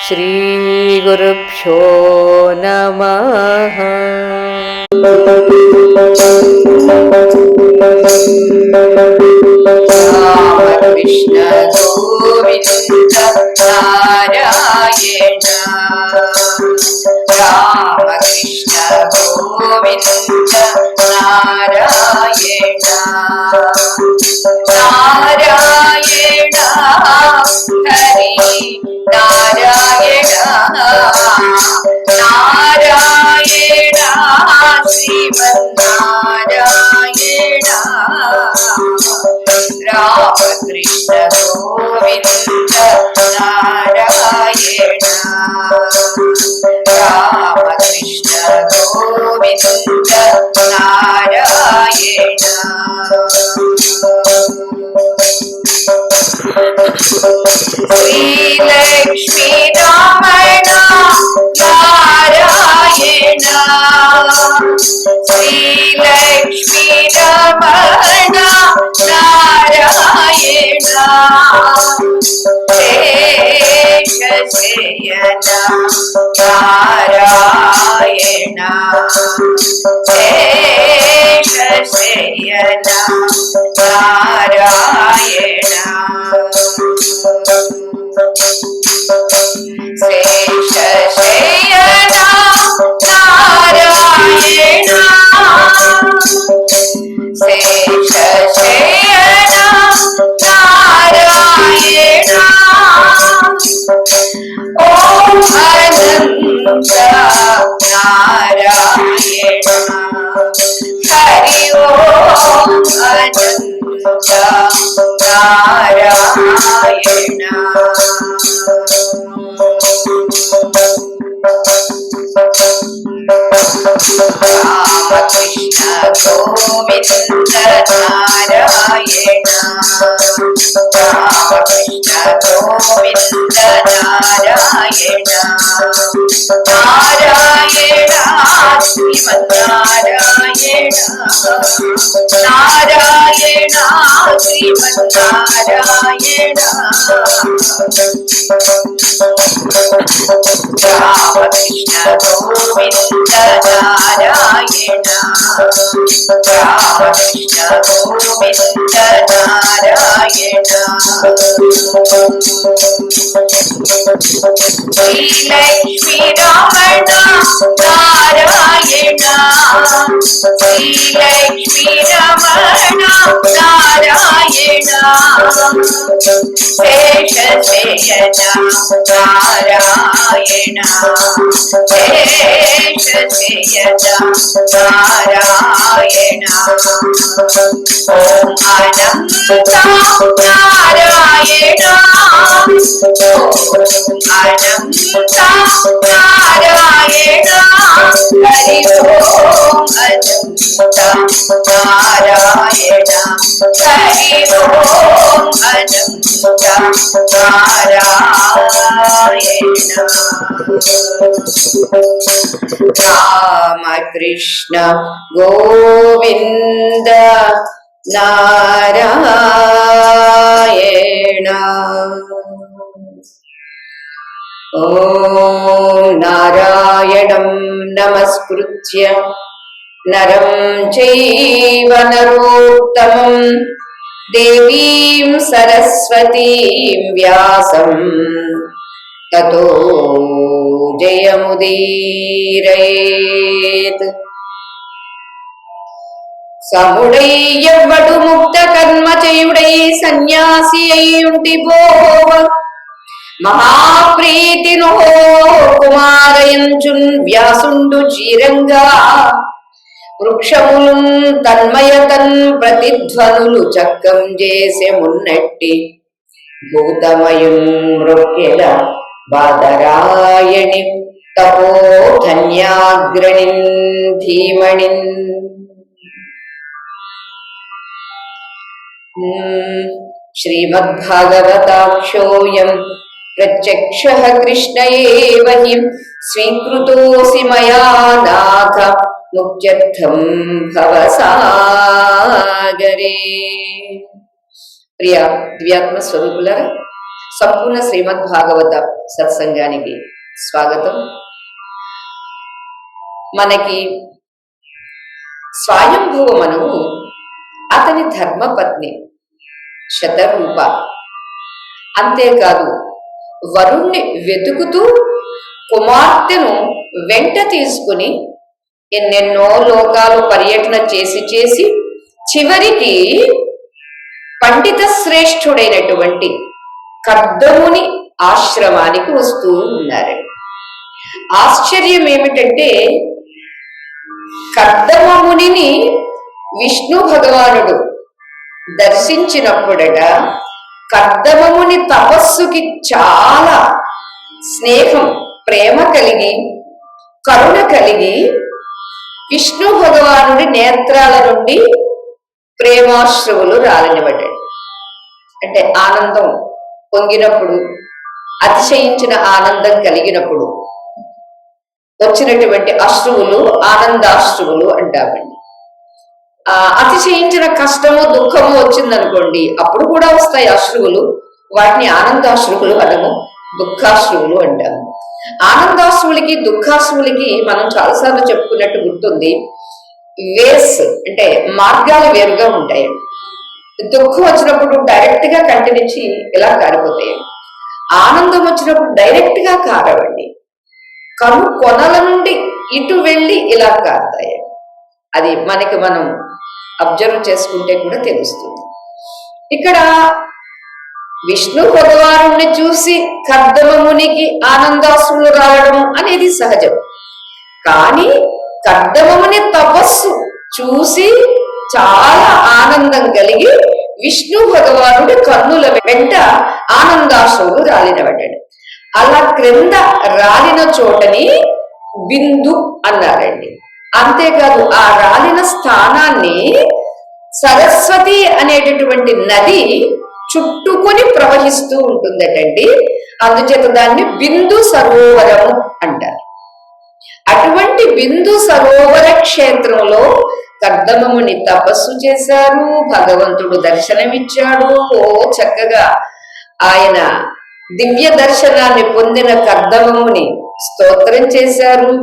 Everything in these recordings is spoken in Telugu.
श्री गुरुभ्यो नमः। कृष्ण गोविंद नारायण, राम कृष्ण गोविंद नारायण, नारायण हरि नारायण, नारायण श्रीमन्नारायण, राम कृष्ण गोविंद नारायण, राम कृष्ण गोविंद नारायण। श्री लक्ष्मी रमण नारायण, श्री लक्ष्मी रमण नारायण, शेष शयन नारायण, शेष शयन नारायण, शेष शयन नारायण, शेष शयन नारायण, ओम अनंत नारायण, हरि ओम अनंत नारायण। राम कृष्ण गोविंद नारायण, राम कृष्ण गोविंद नारायण, नारायण श्रीमन्नारायण, नारायण श्रीमन्नारायण, राम कृष्ण गोविंद नारायण, राम कृष्ण गोविंद नारायण, श्री लक्ष्मी रमण नारायण, श्री लक्ष्मी रमण नारायण, शेष शयन नारायण, शेष शयन नारायण, ओम अनंत नारायण, ओम अनंत नारायण, हरि ओम अनंत नारायण, हरि ओम अनंत नारायण। राम कृष्ण गोविंद नारायण। ओम नारायणं नमस्कृत्य नरं चैव नरोत्तमं देवीं सरस्वतीं व्यासं ततो जयमुदीरयेत्। సముడై ఎవ్వడు ముక్త కర్మ చేయుడై సన్యాసి అయ్యుంటి పోవ మహాప్రీతిను కుమారయంచున్ వ్యాసుండు చీరంగా వృక్షములు తన్మయతన్ ప్రతిధ్వనులు చక్కం చేసే మున్నట్టి భూతమయం మృక్కెల బాదరాయణి తపో ధన్యాగ్రణిన్ ధీమణిన్। श्रीमद्भागवताख्योऽयं प्रत्यक्षः कृष्ण एव हि स्वीकृतोऽसि मया नाथ मुक्त्यर्थं भवसागरे। ప్రియ దివ్యాత్మ స్వరూపులరా, సంపూర్ణ శ్రీమద్ భాగవత సత్సంగానికి స్వాగతం. మనకి స్వయంభువ మనువు అతని ధర్మపత్ని శతరూప, అంతేకాదు వరుణ్ణి వెతుకుతూ కుమార్తెను వెంట తీసుకుని ఎన్నెన్నో లోకాలు పర్యటన చేసి చివరికి పండిత శ్రేష్ఠుడైనటువంటి కర్దముని ఆశ్రమానికి వస్తూ ఉన్నారండి. ఆశ్చర్యం ఏమిటంటే కర్దమమునిని విష్ణు భగవానుడు దర్శించినప్పుడట కర్దమముని తపస్సుకి చాలా స్నేహం, ప్రేమ కలిగి, కరుణ కలిగి విష్ణు భగవానుడి నేత్రాల నుండి ప్రేమాశ్రువులు రాలనివ్వడాడు. అంటే ఆనందం పొంగినప్పుడు, అతిశయించిన ఆనందం కలిగినప్పుడు వచ్చినటువంటి అశ్రువులు ఆనందాశ్రువులు అంటామండి. అతిశయించిన కష్టము, దుఃఖము వచ్చిందనుకోండి, అప్పుడు కూడా వస్తాయి అశ్రువులు. వాటిని ఆనందాశ్రువులు అనము, దుఃఖాశ్రువులు అంటాము. ఆనందాశ్రువులకి దుఃఖాశ్రువులకి మనం చాలాసార్లు చెప్పుకున్నట్టు గుర్తుంది. వేస్ అంటే మార్గాలు వేరుగా ఉంటాయి. దుఃఖం వచ్చినప్పుడు డైరెక్ట్ గా కంటి నుంచి ఇలా కారిపోతాయి. ఆనందం వచ్చినప్పుడు డైరెక్ట్ గా కారవండి, కను కొనల నుండి ఇటు వెళ్ళి ఇలా కారుతాయి. అది మనకి మనం అబ్జర్వ్ చేసుకుంటే కూడా తెలుస్తుంది. ఇక్కడ విష్ణు భగవానుడిని చూసి కర్దమమునికి ఆనందాశ్రులు రావడం అనేది సహజం. కానీ కర్దమముని తపస్సు చూసి చాలా ఆనందం కలిగి విష్ణు భగవానుడి కన్నుల వెంట ఆనందాశ్రువులు రాలినబడ్డాడు. అలా క్రింద రాలిన చోటని బిందు అన్నారండి. అంతేకాదు ఆ రాలిన స్థానాన్ని సరస్వతి అనేటటువంటి నది చుట్టుకొని ప్రవహిస్తూ ఉంటుందటండి. అందుచేత దాన్ని బిందు సరోవరము అంటారు. అటువంటి బిందు సరోవర క్షేత్రంలో కర్దమముని తపస్సు చేశారు. భగవంతుడు దర్శనమిచ్చాడు. చక్కగా ఆయన దివ్య దర్శనాన్ని పొందిన కర్దమముని స్తోత్రం చేశారు.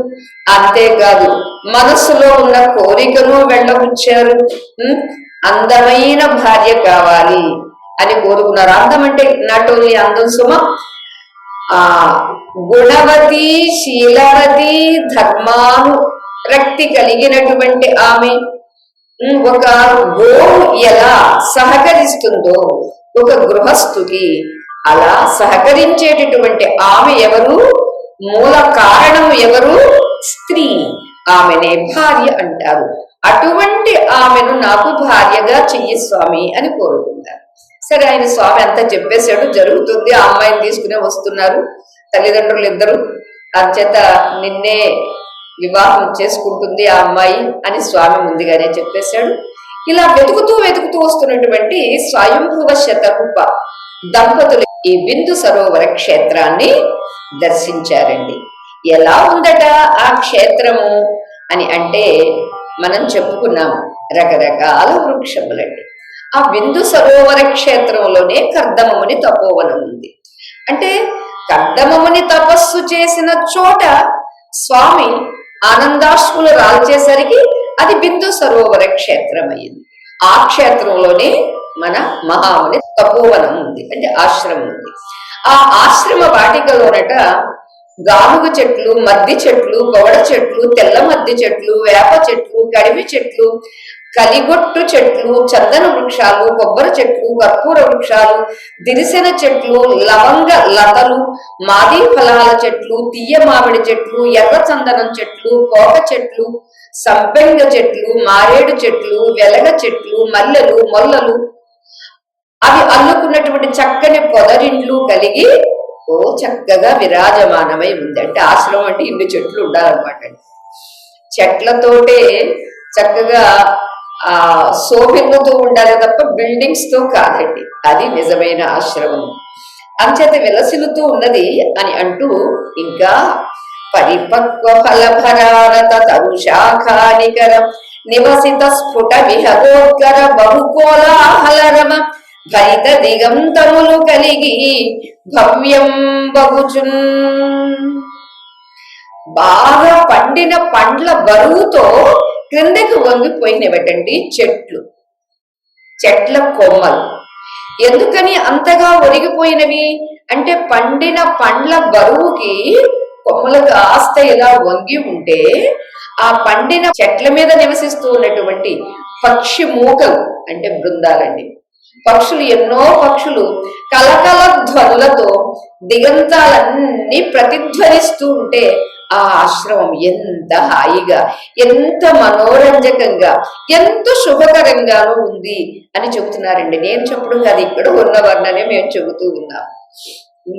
అంతేకాదు మనసులో ఉన్న కోరికను వెళ్ళబుచ్చారు. అందమైన భార్య కావాలి అని కోరుకున్నారు. అందం అంటే నాట్ ఓన్లీ అందం సుమ, గుణవతి, శీలవతి, ధర్మానురక్తి కలిగినటువంటి ఆమె. ఒక గోవు ఎలా సహకరిస్తుందో ఒక గృహస్థుకి, అలా సహకరించేటటువంటి ఆమె ఎవరు? మూల కారణం ఎవరు? స్త్రీ. ఆమెనే భార్య అంటారు. అటువంటి ఆమెను నాకు భార్యగా చెయ్యి స్వామి అని కోరుకుంటారు. సరే, ఆయన స్వామి అంతా చెప్పేశాడు, జరుగుతుంది. ఆ అమ్మాయిని తీసుకునే వస్తున్నారు తల్లిదండ్రులు ఇద్దరు. అంచేత నిన్నే వివాహం చేసుకుంటుంది ఆ అమ్మాయి అని స్వామి ముందుగానే చెప్పేశాడు. ఇలా వెతుకుతూ వస్తున్నటువంటి స్వయంభువ శతరూప దంపతులు ఈ బిందు సరోవర క్షేత్రాన్ని దర్శించారండి. ఎలా ఉందట ఆ క్షేత్రము అని అంటే మనం చెప్పుకున్నాం, రకరకాల వృక్షములండి. ఆ బిందు సరోవర క్షేత్రంలోనే కర్దమముని తపోవనం ఉంది. అంటే కర్దమముని తపస్సు చేసిన చోట స్వామి ఆనందాశ్రులు రాల్చేసరికి అది బిందు సరోవర క్షేత్రం అయింది. ఆ క్షేత్రంలోనే మన మహాముని తపోవనం ఉంది, అంటే ఆశ్రమం ఉంది. ఆ ఆశ్రమ వాటికలోనట గానుగ చెట్లు, మద్ది చెట్లు, పవడ చెట్లు, తెల్ల మద్ది చెట్లు, వేప చెట్లు, కడిమి చెట్లు, కలిగొట్టు చెట్లు, చందన వృక్షాలు, కొబ్బరి చెట్లు, కర్పూర వృక్షాలు, దిరిసెన చెట్లు, లవంగ లతలు, మాది ఫలాల చెట్లు, తీయ మామిడి చెట్లు, ఎర్ర చందనం చెట్లు, కోక చెట్లు, సంపెంగ చెట్లు, మారేడు చెట్లు, వెలగ చెట్లు, మల్లెలు, మొల్లలు, అవి అల్లుకున్నటువంటి చక్కని పొదరిండ్లు కలిగి చక్కగా విరాజమానమై ఉంది. అంటే ఆశ్రమం అంటే ఇన్ని చెట్లు ఉండాలన్నమాట. చెట్లతోటే చక్కగా శోభిల్లుతూ ఉండాలి తప్ప బిల్డింగ్స్ తో కాదండి. అది నిజమైన ఆశ్రమం. అంచేత విలసిల్లుతూ ఉన్నది అని అంటూ ఇంకా పరిపక్వ ఫలభరారత తరుషాఖానికరం నివసిత స్ఫుట విహగోద్గర బహుకోలాహలరమ భరిత దిగంతములు కలిగి భవ్యం బగుచున్. బాగా పండిన పండ్ల బరువుతో క్రిందకి వంగిపోయినవటండి చెట్ల కొమ్మలు. ఎందుకని అంతగా ఒరిగిపోయినవి అంటే పండిన పండ్ల బరువుకి కొమ్మలు కాస్త ఇలా వంగి ఉంటే ఆ పండిన చెట్ల మీద నివసిస్తూ ఉన్నటువంటి పక్షి మూకలు అంటే బృందాలండి, పక్షులు, ఎన్నో పక్షులు కలకల ధ్వనులతో దిగంతాలన్నీ ప్రతిధ్వనిస్తూ ఉంటే ఆ ఆశ్రమం ఎంత హాయిగా, ఎంత మనోరంజకంగా, ఎంత శుభకరంగానూ ఉంది అని చెబుతున్నారండి. నేను చెప్పడం కాదు, ఇక్కడ ఉన్న వర్ణనే మేము చెబుతూ ఉన్నాం.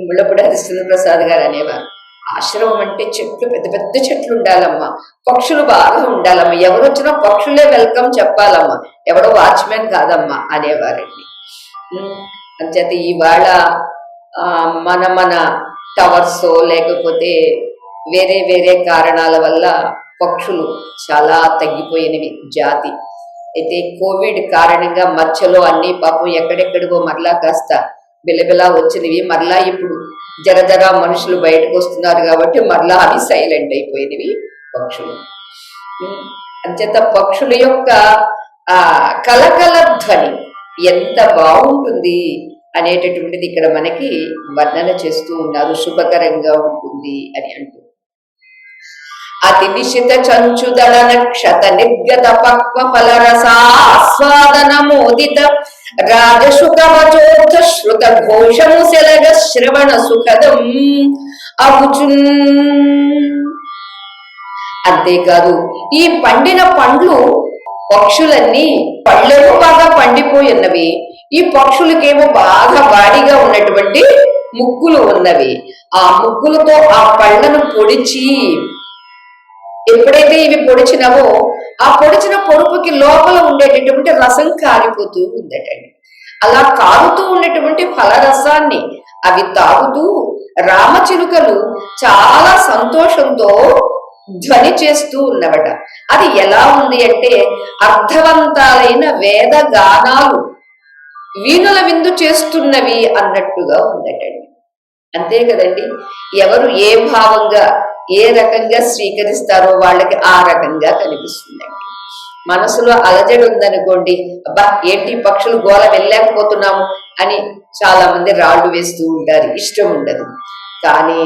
ముళ్ళపూడి హరిశ్చంద్ర ప్రసాద్ గారు అనేవారు, ఆశ్రమం అంటే చెట్లు, పెద్ద పెద్ద చెట్లు ఉండాలమ్మా, పక్షులు బాగా ఉండాలమ్మా, ఎవరు వచ్చినా పక్షులే వెల్కమ్ చెప్పాలమ్మా, ఎవడో వాచ్మెన్ కాదమ్మా అనేవారండి. అంచేత ఇవాళ మన టవర్స్ లేకపోతే వేరే వేరే కారణాల వల్ల పక్షులు చాలా తగ్గిపోయినవి జాతి. అయితే కోవిడ్ కారణంగా మధ్యలో అన్ని పాపం ఎక్కడెక్కడికో మరలా కాస్త బిలబిలా వచ్చినవి, మరలా ఇప్పుడు జర మనుషులు బయటకు వస్తున్నారు కాబట్టి మరలా అవి సైలెంట్ అయిపోయినవి పక్షులు. అంచేత పక్షుల యొక్క ఆ కలకల ధ్వని ఎంత బాగుంటుంది అనేటటువంటిది ఇక్కడ మనకి వర్ణన చేస్తూ ఉన్నారు. శుభకరంగా ఉంటుంది అని అంటూ, అతి నిశిత చంచుదళ నక్షత నిర్గత పక్వ ఫలరసాస్వాదన మోదిత రాజశుకవచోర్థ శ్రుత ఘోషము శలగ శ్రవణ సుఖదం అగుచున్. అంతేకాదు ఈ పండిన పండ్లు పక్షులన్నీ పళ్ళేమో బాగా పండిపోయి ఉన్నవి, ఈ పక్షులకేమో బాగా వాడిగా ఉన్నటువంటి ముక్కులు ఉన్నవి. ఆ ముక్కులతో ఆ పళ్ళను పొడిచి, ఎప్పుడైతే ఇవి పొడిచినవో ఆ పొడిచిన పొడుపుకి లోపల ఉండేటటువంటి రసం కారిపోతూ ఉందటండి. అలా కారుతూ ఉన్నటువంటి ఫలరసాన్ని అవి తాగుతూ రామచిలుకలు చాలా సంతోషంతో ధ్వని చేస్తూ ఉన్నవట. అది ఎలా ఉంది అంటే అర్థవంతాలైన వేద గానాలు వీణుల విందు చేస్తున్నవి అన్నట్టుగా ఉందటండి. అంతే కదండి, ఎవరు ఏ భావంగా ఏ రకంగా స్వీకరిస్తారో వాళ్ళకి ఆ రకంగా కనిపిస్తుందండి. మనసులో అలజడి ఉందనుకోండి, అబ్బా ఏంటి పక్షులు గోల వెళ్ళలేకపోతున్నాము అని చాలా మంది రాళ్లు వేస్తూ ఉంటారు, ఇష్టం ఉండదు. కానీ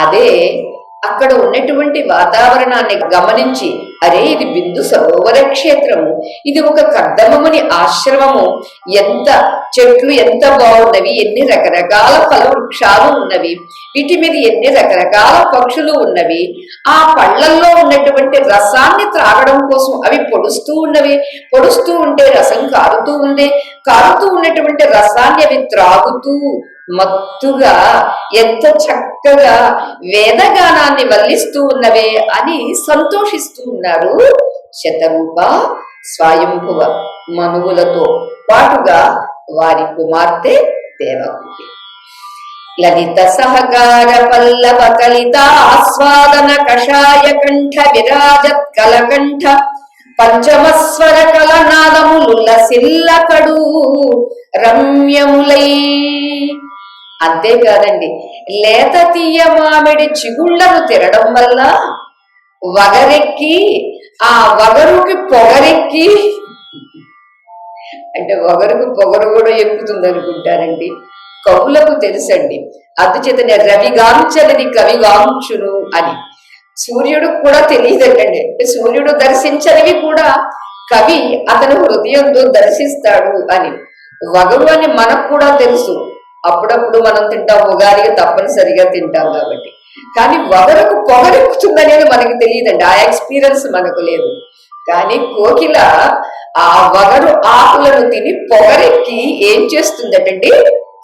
అదే అక్కడ ఉన్నటువంటి వాతావరణాన్ని గమనించి, అరే ఇది బిందు సరోవర క్షేత్రము, ఇది ఒక కర్దమముని ఆశ్రమము, ఎంత చెట్లు ఎంత బాగున్నవి, ఎన్ని రకరకాల ఫల వృక్షాలు ఉన్నవి, వీటి మీద ఎన్ని రకరకాల పక్షులు ఉన్నవి, ఆ పళ్ళల్లో ఉన్నటువంటి రసాన్ని త్రాగడం కోసం అవి పొడుస్తూ ఉన్నవి, పొడుస్తూ ఉంటే రసం కారుతూ ఉంది, కారుతూ ఉన్నటువంటి రసాన్ని అవి త్రాగుతూ మత్తుగా ఎంత చక్కగా వేదగానాన్ని వల్లిస్తూ ఉన్నవే అని సంతోషిస్తూ ఉన్నారు శతరూప స్వయంభువ మనువులతో పాటుగా వారి కుమార్తె దేవహూతి. లలిత సహకార పల్లవ కలిత ఆస్వాదన కషాయ కంఠ విరాజత్ కలకంఠ పంచమస్వర కలనాదములుల సిల్లకడు రమ్యములై. అంతేకాదండి, లేత తీయ మామిడి చిగుళ్లను తినడం వల్ల వగరెక్కి, ఆ వగరుకి పొగరెక్కి, అంటే వగరుకు పొగరు కూడా ఎక్కుతుంది అనుకుంటారండి, కవులకు తెలుసండి. అందుచేతనే రవిగాంచనిది కవిగాంచును అని. సూర్యుడు కూడా తెలియదండి, అంటే సూర్యుడు దర్శించనివి కూడా కవి అతను హృదయంతో దర్శిస్తాడు అని. వగరు అని మనకు కూడా తెలుసు, అప్పుడప్పుడు మనం తింటాం, ఉగాదికి తప్పనిసరిగా తింటాం కాబట్టి. కానీ వగరకు పొగరెక్కుతుందనేది మనకి తెలియదండి, ఆ ఎక్స్పీరియన్స్ మనకు లేదు. కానీ కోకిల ఆ వగరు ఆకులను తిని పొగరెక్కి ఏం చేస్తుందటండి,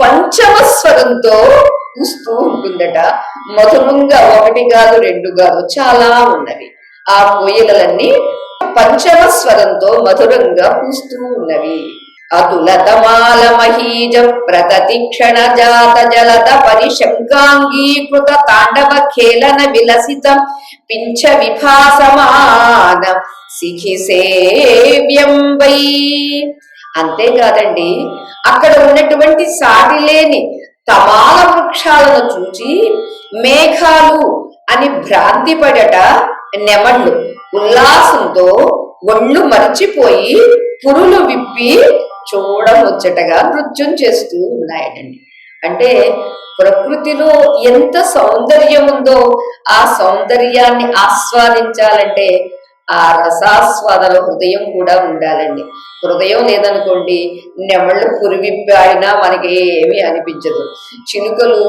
పంచమ స్వరంతో కూస్తూ ఉంటుందట. మధురంగా, ఒకటి కాదు రెండు కాదు, చాలా ఉన్నవి. ఆ కోయిలలన్నీ పంచమ స్వరంతో మధురంగా కూస్తూ ఉన్నవి. అతులతమాల మహీజ ప్రతతిక్షణ జాత జలత పరిశంకాంగీకృత తాండవ ఖేళన విలసిత పింఛ విభాసమాన శిఖి సేవ్యం వై. అంతేకాదండి, అక్కడ ఉన్నటువంటి సాటి లేని తమాల వృక్షాలను చూచి మేఘాలు అని భ్రాంతి పడట నెమళ్ళు ఉల్లాసంతో ఒళ్ళు మరిచిపోయి పురులు విప్పి చూడముచ్చటగా నృత్యం చేస్తూ ఉన్నాయటండి. అంటే ప్రకృతిలో ఎంత సౌందర్యం ఉందో ఆ సౌందర్యాన్ని ఆస్వాదించాలంటే ఆ రసాస్వాదన హృదయం కూడా ఉండాలండి. హృదయం లేదనుకోండి, నెమళ్ళు పురివిప్పాడినా మనకి ఏమీ అనిపించదు. చిలుకలు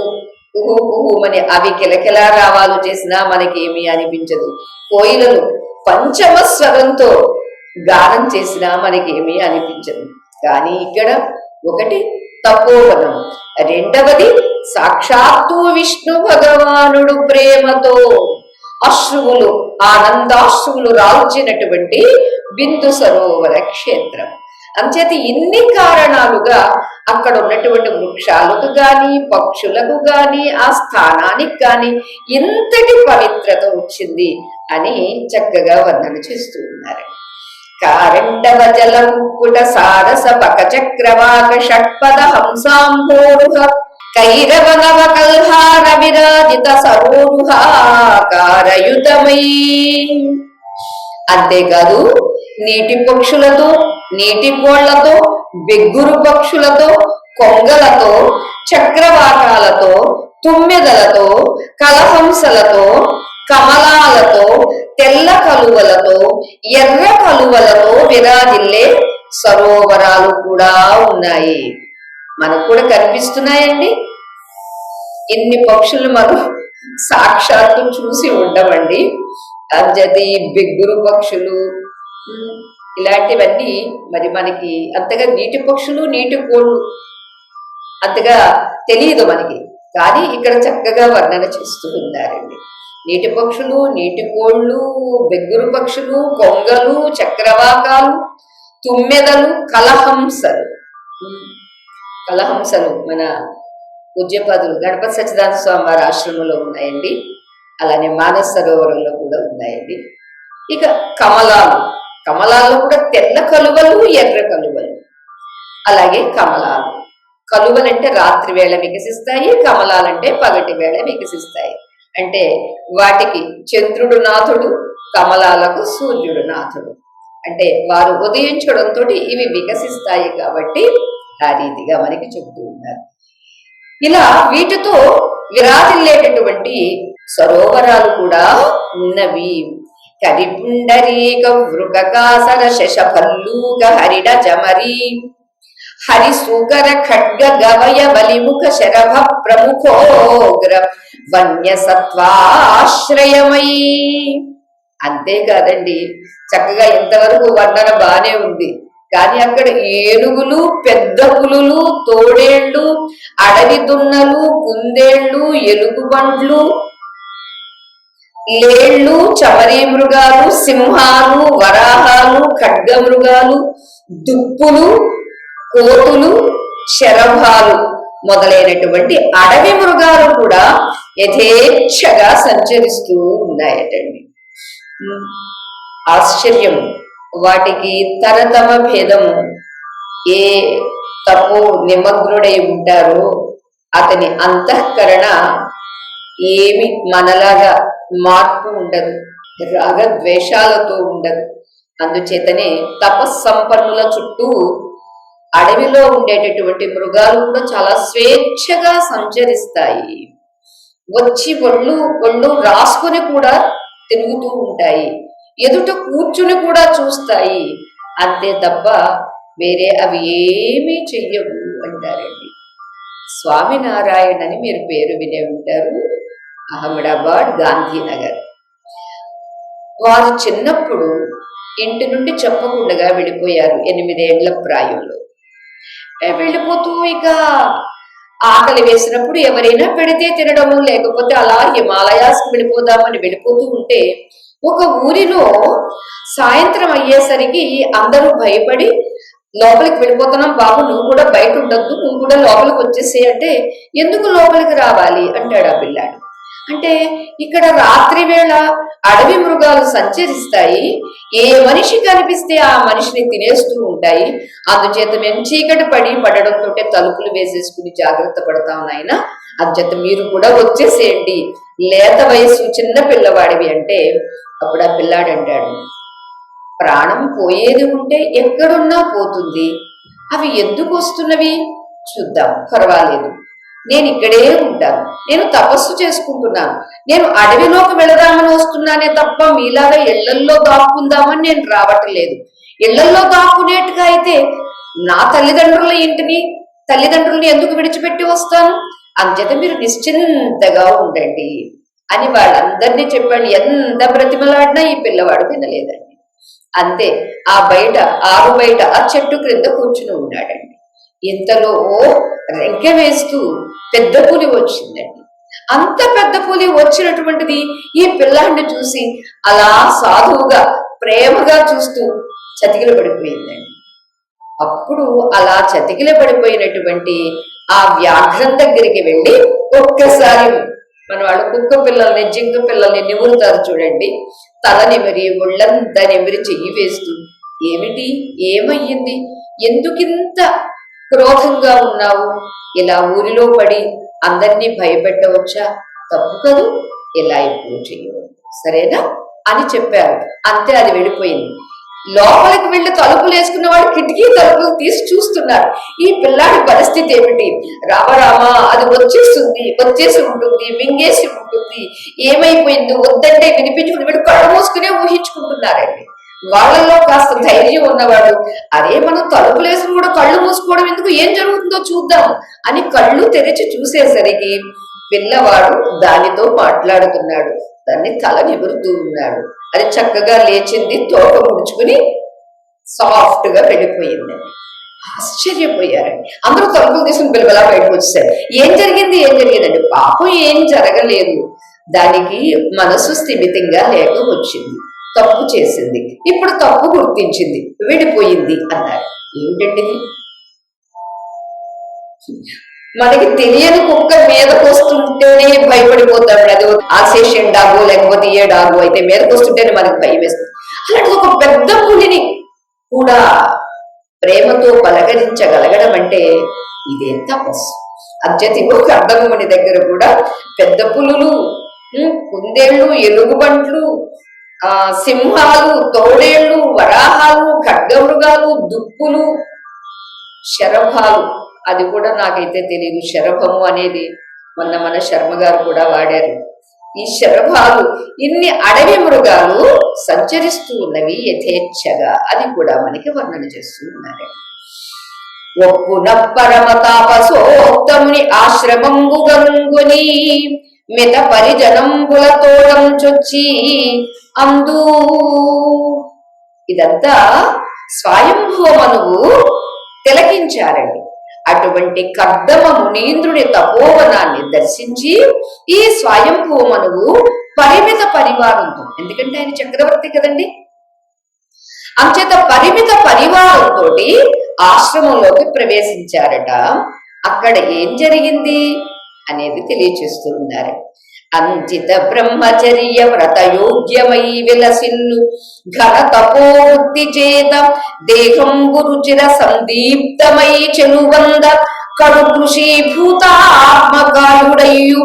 కుహు కుహుమని అవి కిలకిలా రావాలు చేసినా మనకేమీ అనిపించదు. కోయిలలు పంచమ స్వరంతో గానం చేసినా మనకేమీ అనిపించదు. కానీ ఇక్కడ ఒకటి తపోవనం, రెండవది సాక్షాత్తు విష్ణు భగవానుడు ప్రేమతో అశ్రువులు ఆనందాశ్రువులు రాల్చినటువంటి బిందు సరోవర క్షేత్రం. అంచేత ఇన్ని కారణాలుగా అక్కడ ఉన్నటువంటి వృక్షాలకు గాని పక్షులకు గాని ఆ స్థానానికి గాని ఇంతటి పవిత్రత వచ్చింది అని చక్కగా వర్ణన చేస్తూ ఉన్నారు. కారండవ జల ముక్కుట సారస పక చక్రవాక షట్పద హంసాంభోరుహ కైరవ నవ కల్హార విరాజిత సరోరుహాకారయుతమై. అంతేకాదు నీటి పక్షులతో, నీటి కోళ్లతో, బెగ్గురు పక్షులతో, కొంగలతో, చక్రవాకాలతో, తుమ్మెదలతో, కలహంసలతో, కమలాలతో, తెల్ల కలువలతో, ఎర్ర కలువలతో విరాజిల్లే సరోవరాలు కూడా ఉన్నాయి. మనకు కూడా కనిపిస్తున్నాయండి. ఇన్ని పక్షులు మనం సాక్షాత్తు చూసి ఉండమండి. అంజతి, బిగ్గురు పక్షులు ఇలాంటివన్నీ మరి మనకి అంతగా, నీటి పక్షులు నీటి కోళ్ళు అంతగా తెలియదు మనకి. కానీ ఇక్కడ చక్కగా వర్ణన చేస్తూ ఉన్నారండి. నీటి పక్షులు, నీటి కోళ్ళు, బెగ్గురు పక్షులు, కొంగలు, చక్రవాకాలు, తుమ్మెదలు, కలహంసలు. కలహంసలు మన పూజ్యపాదులు గణపతి సచ్చిదానంద స్వామి వారి ఆశ్రమంలో ఉన్నాయండి. అలానే మానస సరోవరంలో కూడా ఉన్నాయండి. ఇక కమలాలు, కమలాల్లో కూడా తెల్ల కలువలు, ఎర్ర కలువలు. అలాగే కమలాలు, కలువలంటే రాత్రి వేళ వికసిస్తాయి, కమలాలంటే పగటి వేళ వికసిస్తాయి. అంటే వాటికి చంద్రుడు నాథుడు, కమలాలకు సూర్యుడు నాథుడు. అంటే వారు ఉదయించడంతో ఇవి వికసిస్తాయి కాబట్టి ఆ రీతిగా మనకి చెబుతూ ఉన్నారు. ఇలా వీటితో విరాజిల్లేటటువంటి సరోవరాలు కూడా ఉన్నవి. కరిపుండరీక వృకకాసర శశభల్లూక హరిడ చమరి హరిసూకర ఖడ్గ గవయ బలిముఖ శరభ ప్రముఖోగ్ర వన్య సత్వాశ్రయమై. అంతేకాదండి, చక్కగా ఇంతవరకు వర్ణన బానే ఉంది. కానీ అక్కడ ఏనుగులు, పెద్ద పులులు, తోడేళ్లు, అడవి దున్నలు, కుందేళ్లు, ఎలుగుబండ్లు, లేళ్లు, చమరీ మృగాలు, సింహాలు, వరాహాలు, ఖడ్గ మృగాలు, దుప్పులు, కోతులు, శరభాలు మొదలైనటువంటి అడవి మృగాలు కూడా యథేచ్ఛగా సంచరిస్తూ ఉన్నాయటండి. ఆశ్చర్యం, వాటికి తరతమ భేదము. ఏ తపో నిమగ్నుడై ఉంటారో అతని అంతఃకరణ ఏమి మనలాగా మార్పు ఉండదు, రాగద్వేషాలతో ఉండదు. అందుచేతనే తపస్సంపన్నుల చుట్టూ అడవిలో ఉండేటటువంటి మృగాలు కూడా చాలా స్వేచ్ఛగా సంచరిస్తాయి. వచ్చి ఒళ్ళు రాసుకుని కూడా తిరుగుతూ ఉంటాయి, ఎదుట కూర్చుని కూడా చూస్తాయి. అంతే తప్ప వేరే అవి ఏమీ చెయ్యవు అంటారండి. స్వామినారాయణ అని మీరు పేరు వినే ఉంటారు, అహ్మదాబాద్, గాంధీనగర్. వారు చిన్నప్పుడు ఇంటి నుండి చెప్పకుండా వెళ్ళిపోయారు 8 ఏళ్ల ప్రాయంలో. వెళ్ళిపోతూ ఇక ఆకలి వేసినప్పుడు ఎవరైనా పెడితే తినడము, లేకపోతే అలా హిమాలయాస్కి వెళ్ళిపోదామని వెళ్ళిపోతూ ఉంటే ఒక ఊరిలో సాయంత్రం అయ్యేసరికి అందరూ భయపడి లోపలికి వెళ్ళిపోతున్నాం బాబు, నువ్వు కూడా బయట ఉండొద్దు, నువ్వు కూడా లోపలికి వచ్చేసి అంటే, ఎందుకు లోపలికి రావాలి అంటాడు ఆ పిల్లాడు. అంటే ఇక్కడ రాత్రి వేళ అడవి మృగాలు సంచరిస్తాయి, ఏ మనిషి కనిపిస్తే ఆ మనిషిని తినేస్తూ ఉంటాయి. అందుచేత మేము చీకటి పడడంతో తలుపులు వేసేసుకుని జాగ్రత్త పడతాం నాయన. అందుచేత మీరు కూడా వచ్చేసేయండి, లేత వయసు చిన్న పిల్లవాడివి అంటే అప్పుడు ఆ పిల్లాడు అంటాడు, ప్రాణం పోయేది ఉంటే ఎక్కడున్నా పోతుంది, అవి ఎందుకు వస్తున్నవి చూద్దాం, పర్వాలేదు, నేను ఇక్కడే ఉంటాను, నేను తపస్సు చేసుకుంటున్నాను, నేను అడవిలోకి వెళదామని వస్తున్నానే తప్ప మీలాగా ఇళ్లల్లో దాక్కుందామని నేను రావట్లేదు. ఇళ్లల్లో దాక్కునేట్టుగా అయితే నా తల్లిదండ్రుల్ని ఎందుకు విడిచిపెట్టి వస్తాను? అంచేత మీరు నిశ్చింతగా ఉండండి అని వాళ్ళందరినీ చెప్పండి. ఎంత బ్రతిమలాడినా ఈ పిల్లవాడు వినలేదండి. అంతే, ఆరు బయట ఆ చెట్టు క్రింద కూర్చుని ఉన్నాడండి. ఇంతలో రెంకె వేస్తూ పెద్ద పులి వచ్చిందండి. అంత పెద్ద పులి వచ్చినటువంటిది ఈ పిల్లాడిని చూసి అలా సాధువుగా ప్రేమగా చూస్తూ చతికిల పడిపోయిందండి. అప్పుడు అలా చతికిల పడిపోయినటువంటి ఆ వ్యాఘ్రం దగ్గరికి వెళ్ళి ఒక్కసారి మన వాళ్ళు కుక్క పిల్లల్ని జింక పిల్లల్ని నిమురుతారు చూడండి, తల నిమిరి ఒళ్ళంతా నిమిరి చెయ్యి వేస్తూ, ఏమిటి, ఏమయ్యింది, ఎందుకింత క్రోధంగా ఉన్నావు, ఇలా ఊరిలో పడి అందరినీ భయపెట్టవచ్చా, తప్పు కదూ, ఇలా ఇప్పుడు చెయ్యవద్దు, సరేనా అని చెప్పారు. అంతే, అది వెళ్ళిపోయింది. లోపలికి వెళ్ళి తలుపులు వేసుకున్న వాడు కిటికీ తలుపులు తీసి చూస్తున్నారు. ఈ పిల్లాడి పరిస్థితి ఏమిటి, రామరామా అది వచ్చేసి ఉంటుంది, మింగేసి ఉంటుంది, ఏమైపోయింది, వద్దంటే వినిపించుకుని వీడు కళ్ళు మూసుకునే ఊహించుకుంటున్నారండి. వాళ్ళల్లో కాస్త ధైర్యం ఉన్నవాడు, అరే మనం తలుపులు వేసుకుని కూడా కళ్ళు మూసుకోవడం ఎందుకు, ఏం జరుగుతుందో చూద్దాం అని కళ్ళు తెరిచి చూసేసరికి పిల్లవాడు దానితో మాట్లాడుతున్నాడు, దాన్ని తల నిమురుతూ ఉన్నాడు. అది చక్కగా లేచింది, తోక ముడుచుకుని సాఫ్ట్ గా వెళ్ళిపోయిందండి. ఆశ్చర్యపోయారండి అందరూ. తలుపులు తీసుకుని పిల్లలా బయటకు వచ్చేసారు. ఏం జరిగిందండి, పాపం ఏం జరగలేదు, దానికి మనసు స్థిమితంగా లేక వచ్చింది, తప్పు చేసింది, ఇప్పుడు తప్పు గుర్తించింది, విడిపోయింది అన్నారు. ఏమిటండి, మనకి తెలియని కుక్క మీదకు వస్తుంటేనే భయపడిపోతాడు. అది ఆల్సేషియన్ డాగు లేకపోతే ఏ డాగు అయితే మీదకు వస్తుంటేనే మనకు భయం వేస్తుంది. అలాంటి ఒక పెద్ద పులిని కూడా ప్రేమతో పలకరించగలగడం అంటే ఇదే తపస్సు. అత్యధిక కర్దముని దగ్గర కూడా పెద్ద పులులు, కుందేళ్లు, ఎలుగుబంట్లు, సింహాలు, తోడేళ్లు, వరాహాలు, ఖడ్గమృగాలు, దుప్పులు, శరభాలు, అది కూడా నాకైతే తెలియదు. శరభము అనేది మన శర్మ గారు కూడా వాడారు. ఈ శరభాలు, ఇన్ని అడవి మృగాలు సంచరిస్తూ ఉన్నవి యథేచ్ఛగా, అది కూడా మనకి వర్ణన చేస్తూ ఉన్నారు. ఒప్పున పరమ తాపసోత్తముని ఆశ్రమంబు గంగుని మిత పరిజనంబుల తోడం చొచ్చి అందు. ఇదంతా స్వయంభువ మనువు తిలకించారండి. అటువంటి కర్దమ మునీంద్రుని తపోవనాన్ని దర్శించి ఈ స్వయంభువ మనువు పరిమిత పరివారంతో, ఎందుకంటే ఆయన చక్రవర్తి కదండి, అంచేత పరిమిత పరివారంతో ఆశ్రమంలోకి ప్రవేశించారట. అక్కడ ఏం జరిగింది అనేది తెలియచేస్తూ ఉన్నారు. అంచిత బ్రహ్మచర్య వ్రతయోగ్యమై విలసిల్లు ఘన తపోవృత్తి చేత దేహంబు రుచిర సందీప్తమై చెలువంద కడు కృషీభూతాత్మకాయుడయ్యు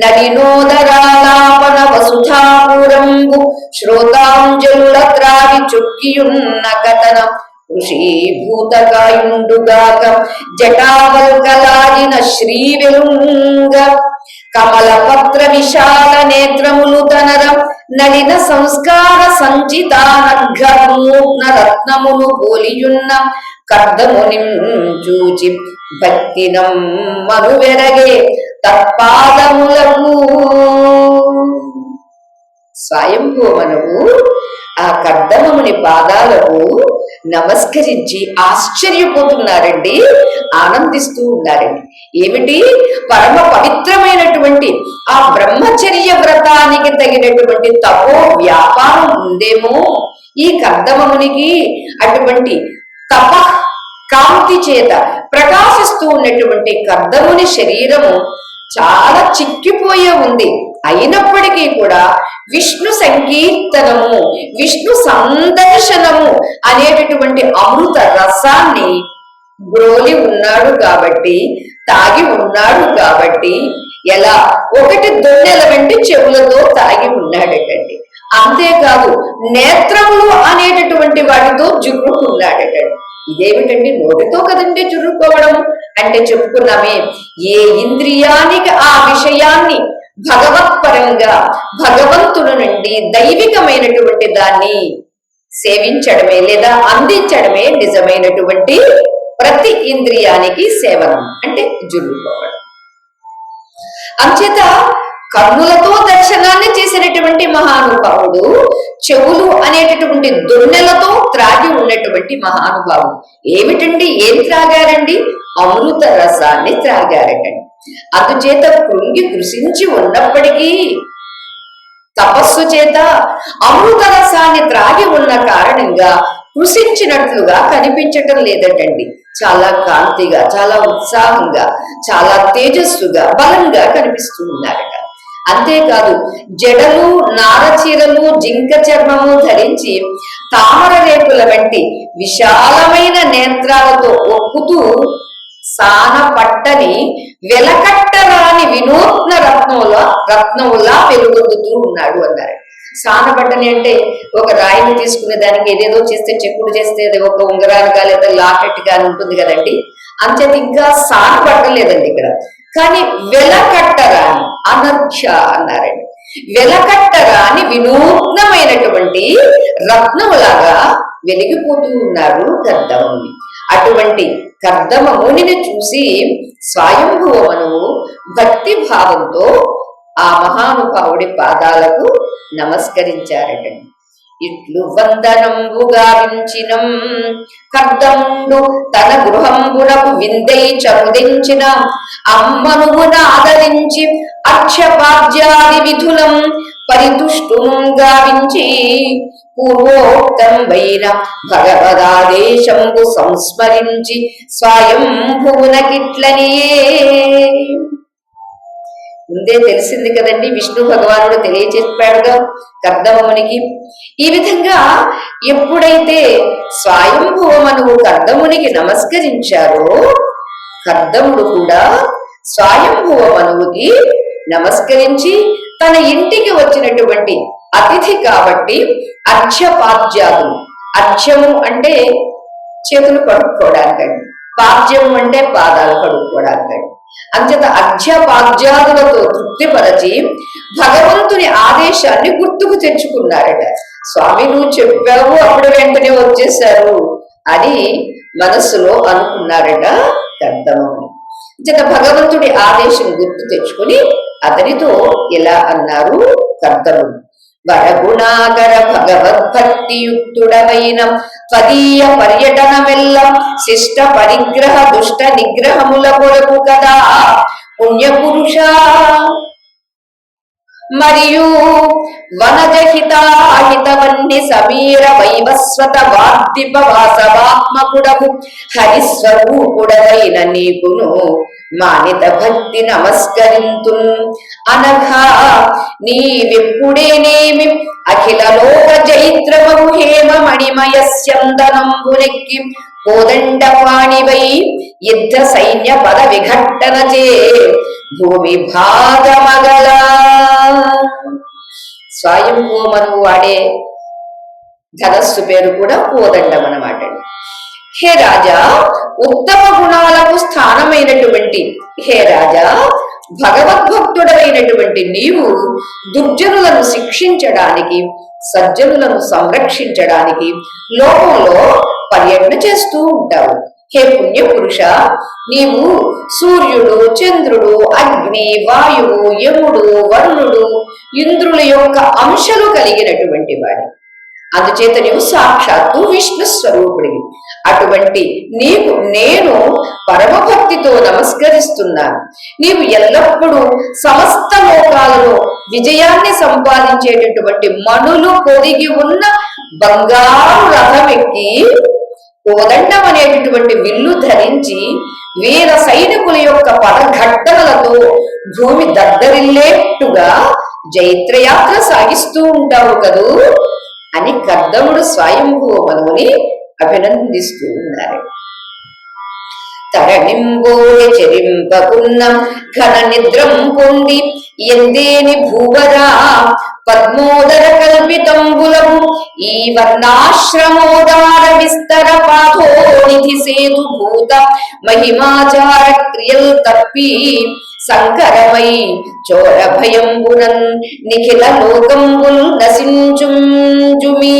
నలినోదరాలాపన వసుధాపురంబు శ్రోతాంజలుల త్రావి చొక్కియున్న కథనం కృషీభూతకాయుండుగాక జటావల్కలాడిన శ్రీవెలుంగ కమల పత్ర విశాల నేత్రములు తనరం నలిన సంస్కార సంచితానఘ్రమూర్ణ రత్నమును పోలియున్న కర్దమునిం చూచి భక్తినం మనువెరగే తత్పాదములకు. స్వయంభూమనువు ఆ కర్దమముని పాదాలకు నమస్కరించి ఆశ్చర్యపోతున్నారండి, ఆనందిస్తూ ఉన్నారండి. ఏమిటి, పరమ పవిత్రమైనటువంటి ఆ బ్రహ్మచర్య వ్రతానికి తగినటువంటి తపో వ్యాపారం ఉందేమో ఈ కర్దమమునికి. అటువంటి తప కాంతి చేత ప్రకాశిస్తూ ఉన్నటువంటి కర్దముని శరీరము చాలా చిక్కిపోయే ఉంది. అయినప్పటికీ కూడా విష్ణు సంకీర్తనము, విష్ణు సందర్శనము అనేటటువంటి అమృత రసాన్ని బ్రోలి ఉన్నాడు కాబట్టి, తాగి ఉన్నాడు కాబట్టి, ఎలా ఒకటి దొన్నెల వెంటి చెవులతో తాగి ఉన్నాడటండి. అంతేకాదు నేత్రములు అనేటటువంటి వాటితో జుర్రుకున్నాడటండి. ఇదేమిటండి, నోటితో కదండి జుర్రుకోవడం అంటే చెప్పుకున్నామే, ఏ ఇంద్రియానికి ఆ విషయాన్ని భగవత్పరంగా భగవంతుడు నుండి దైవికమైనటువంటి దాన్ని సేవించడమే లేదా అందించడమే నిజమైనటువంటి ప్రతి ఇంద్రియానికి సేవనం అంటే జుర్రుకోవడం. అంచేత కన్నులతో దర్శనాన్ని చేసినటువంటి మహానుభావుడు చెవులు అనేటటువంటి దొన్నెలతో త్రాగి ఉన్నటువంటి మహానుభావుడు. ఏమిటండి, ఏం త్రాగారండి? అమృత రసాన్ని త్రాగారటండి. అందుచేత కృంగి కృషించి ఉన్నప్పటికీ తపస్సు చేత అమృత రసాన్ని త్రాగి ఉన్న కారణంగా కృషించినట్లుగా కనిపించటం లేదటండి. చాలా కాంతిగా, చాలా ఉత్సాహంగా, చాలా తేజస్సుగా, బలంగా కనిపిస్తూ ఉన్నారట. అంతేకాదు జడలు, నారచీరలు, జింక చర్మము ధరించి తామర రేకుల వంటి విశాలమైన నేత్రాలతో ఒప్పుతూ సాన పట్టని వెలకట్టరాని వినూత్న రత్నములా వెలుగొందుతూ ఉన్నాడు అన్నారు. సానపట్టని అంటే ఒక రాయిని తీసుకునే దానికి ఏదేదో చేస్తే, చెక్కుడు చేస్తే ఒక ఉంగరానిగా లేదా లాకెట్ గా ఉంటుంది కదండి. అంచేత ఇంకా సాన పట్టలేదండి ఇక్కడ. కానీ వెలకట్టరాని అనర్ఘ్య అన్నారండి. వెలకట్టరాని వినూత్నమైనటువంటి రత్నములాగా వెలిగిపోతూ ఉన్నారు కర్దముని. అటువంటి కర్దమ మునిని చూసి స్వయంభువ మనువు భక్తి భావంతో ఆ మహానుభావుడి పాదాలకు నమస్కరించారటండి. ఇట్లు వందనంబు గావించినం కర్దముండు తన గృహంబునకు విందై చముదించిన అమ్మనువున ఆదరించి అక్షపాద్యాది విధులం పరితుష్టును గావించి పూర్వోక్తంబైన భగవదాదేశంబు సంస్మరించి స్వయంభువునకిట్లనియే. ముందే తెలిసింది కదండి, విష్ణు భగవానుడు తెలియజెప్పాడుగా కర్దమునికి. ఈ విధంగా ఎప్పుడైతే స్వయంభువమనువు కర్దమునికి నమస్కరించారో, కర్దముడు కూడా స్వయంభువమనువుకి నమస్కరించి తన ఇంటికి వచ్చినటువంటి అతిథి కాబట్టి అర్ఘ్యపాద్యాదులు, అర్ఘ్యము అంటే చేతులు కడుక్కోవడానికండి, పాద్యము అంటే పాదాలు కడుక్కోవడానికండి. అంచేత అర్ఘ్యపాద్యాదులతో తృప్తిపరచి భగవంతుని ఆదేశాన్ని గుర్తుకు తెచ్చుకున్నారట. స్వామి నువ్వు చెప్పావు, అప్పుడు వెంటనే వచ్చేశారు అని మనస్సులో అనుకున్నారట కర్దముని. అంచేత భగవంతుడి ఆదేశం గుర్తు తెచ్చుకుని అతనితో ఇలా అన్నారు కర్దముని. వరగుణాగర భగవద్భక్తియుక్తుడవైన త్వదీయ పర్యటనమెల్ల శిష్ట పరిగ్రహ దుష్ట నిగ్రహముల కొరకు కదా పుణ్యపురుష. మరియు వనజహితాహితవన్ని సమీర వైవస్వత వార్దిప వాసవాత్మకుడవు హరిస్వరూపుడవైన నీకును మానిత భక్తి నమస్కరింతు అనఘా నీవెప్పుడేనేమి అఖిల లోక జైత్రమగు హేమ మణిమయ స్యందనంబునెక్కి కోదండ పాణివై యుద్ధ సైన్య పద విఘట్టనచే భూమి భాగమగల. స్వయంభూమను వాడే ధనస్సు పేరు కూడా కోదండం అన్నమాట. హే రాజా, ఉత్తమ గుణాలకు స్థానమైనటువంటి హే రాజా, భగవద్భక్తుడైనటువంటి నీవు దుర్జనులను శిక్షించడానికి, సజ్జనులను సంరక్షించడానికి లోకంలో పర్యటన చేస్తూ ఉంటావు. హే పుణ్య పురుష, నీవు సూర్యుడు, చంద్రుడు, అగ్ని, వాయువు, యముడు, వరుణుడు, ఇంద్రుల యొక్క అంశలు కలిగినటువంటి వాడు. అందుచేత నీవు సాక్షాత్తు విష్ణు స్వరూపుడివి. అటువంటి నీకు నేను పరమభక్తితో నమస్కరిస్తున్నాను. నీవు ఎల్లప్పుడూ సమస్త లోకాలలో విజయాన్ని సంపాదించేటటువంటి మనులు పొదిగి ఉన్న బంగారు రథం ఎక్కి కోదండం అనేటటువంటి విల్లు ధరించి వీర సైనికుల యొక్క పదఘట్టనలతో భూమి దద్దరిల్లేట్టుగా జైత్రయాత్ర సాగిస్తూ ఉంటావు కదూ అని కర్దముడు స్వయంభువ మనువుని అభినందిస్తూ ఉన్నారు. తరణింబోలి చెరింపకున్న ఘన నిద్రం పొంది ఎందేని భూవరా పద్మోదర కల్పితంబులము ఈ వర్ణాశ్రమోదార విస్తర పాథోనిధి సేతు భూత మహిమాచార క్రియల్ తప్పి సంకరమై చోర భయంబునన్ నిఖిల లోకంబుల్ నశించుంజుమీ.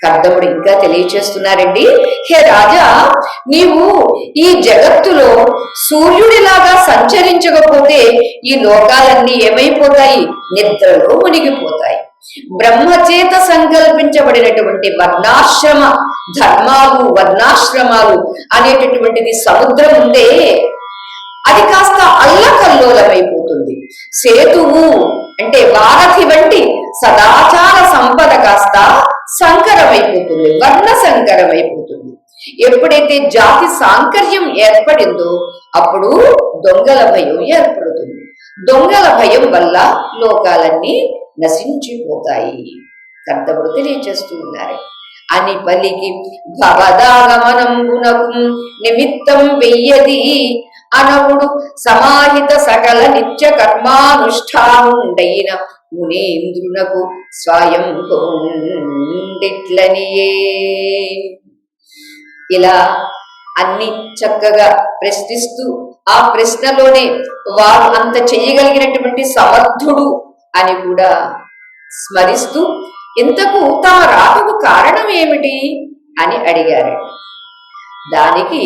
కర్దముడు ఇంకా తెలియచేస్తున్నారండి, హే రాజా, నీవు ఈ జగత్తులో సూర్యుడిలాగా సంచరించకపోతే ఈ లోకాలన్నీ ఏమైపోతాయి? నిద్రలో మునిగిపోతాయి. బ్రహ్మచేత సంకల్పించబడినటువంటి వర్ణాశ్రమ ధర్మాలు, వర్ణాశ్రమాలు అనేటటువంటిది సముద్రం ఉందే, అది కాస్త అల్లకల్లోలమైపోతుంది. సేతువు అంటే వారధి వంటి సదాచార సంపద కాస్త సంకరమైపోతుంది, వర్ణ సంకరమైపోతుంది. ఎప్పుడైతే జాతి సాంకర్యం ఏర్పడిందో అప్పుడు దొంగల భయం ఏర్పడుతుంది. దొంగల భయం వల్ల లోకాలన్నీ నశించిపోతాయి. కర్దముడు తెలియచేస్తూ ఉన్నారు. అని పలికి భవదాగమనంబునకు నిమిత్తం వెయ్యది అనవుడు సమాహిత సకల నిత్య కర్మానుష్ఠానుండైన మునేంద్రునకు స్వయం పొందిట్లనియే. ఇలా అన్ని చక్కగా ప్రశ్నిస్తూ ఆ ప్రశ్నలోనే వారు అంత చెయ్యగలిగినటువంటి సమర్థుడు అని కూడా స్మరిస్తూ ఇంతకు తమ రాకకు కారణం ఏమిటి అని అడిగారు. దానికి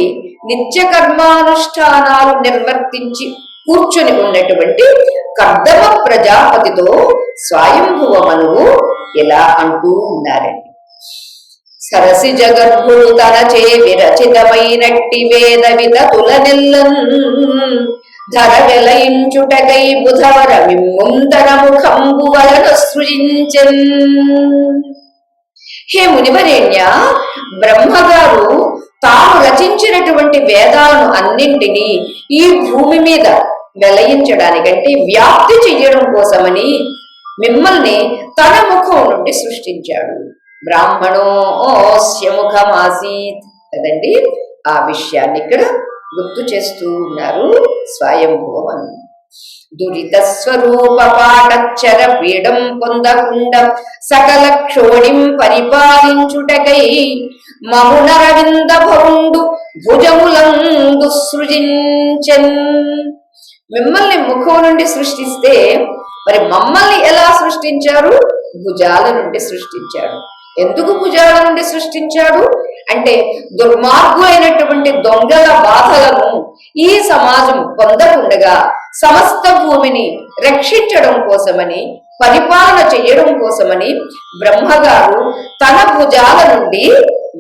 నిత్య కర్మానుష్ఠానాలు నిర్వర్తించి కూర్చుని ఉన్నటువంటి కర్దమ ప్రజాపతితో స్వయంభువ మనువు ఇలా అంటూ ఉన్నారండి. సరసి జగద్గురు తనచే విరచితమైనట్టి వేద విధతుల నెల్లన్ ధర వెలయించుటకై బుధవర మిమ్ముందర ముఖంబు వలన సృజించెన్. హే మునివరేణ్య, బ్రహ్మగారు తాను రచించినటువంటి వేదాలను అన్నింటినీ ఈ భూమి మీద వెలయించడానికంటే వ్యాప్తి చెయ్యడం కోసమని మిమ్మల్ని తన ముఖం నుండి సృష్టించాడు. బ్రాహ్మణోస్య ముఖమాసీత్ కదండి, ఆ విషయాన్ని ఇక్కడ గుర్తు చేస్తూ ఉన్నారు స్వయంభువన్. దురిత స్వరూప పాఠచ్చర పీడం పొందకుండా సకల క్షోణిం పరిపాలించుటకై మమునరవింద భౌండు భుజములందు సృజించన్. మిమ్మల్ని ముఖం నుండి సృష్టిస్తే మరి మమ్మల్ని ఎలా సృష్టించారు? భుజాల నుండి సృష్టించాడు. ఎందుకు భుజాల నుండి సృష్టించాడు అంటే దుర్మార్గులైనటువంటి దొంగల బాధలను ఈ సమాజం పొందకుండగా సమస్త భూమిని రక్షించడం కోసమని, పరిపాలన చెయ్యడం కోసమని బ్రహ్మగారు తన భుజాల నుండి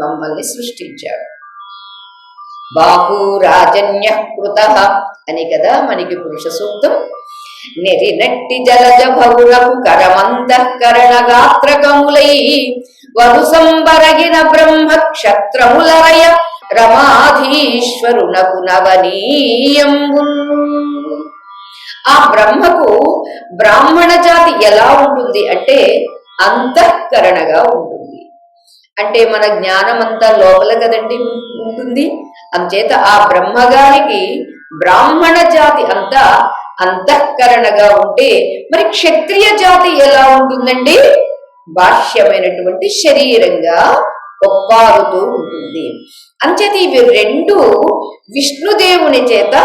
మమ్మల్ని సృష్టించాడు. బాహురాజన్య కృత అని కదా మనకి పురుష సూక్తం. నెరినట్టి జలజ భౌరపు కరమంతఃకరణ గాత్రకములై వరుసంబరగిన బ్రహ్మ క్షత్రములరయ రమాధీశ్వరునకు నవనీయంబు. ఆ బ్రహ్మకు బ్రాహ్మణ జాతి ఎలా ఉంటుంది అంటే అంతఃకరణగా ఉంటుంది. అంటే మన జ్ఞానం అంతా లోపల కదండి ఉంటుంది. అంచేత ఆ బ్రహ్మగారికి బ్రాహ్మణ జాతి అంతా అంతఃకరణగా ఉంటే మరి క్షత్రియ జాతి ఎలా ఉంటుందండి? బాహ్యమైనటువంటి శరీరంగా ఒప్పారుతూ ఉంటుంది. అంచేత ఇవి రెండు విష్ణుదేవుని చేత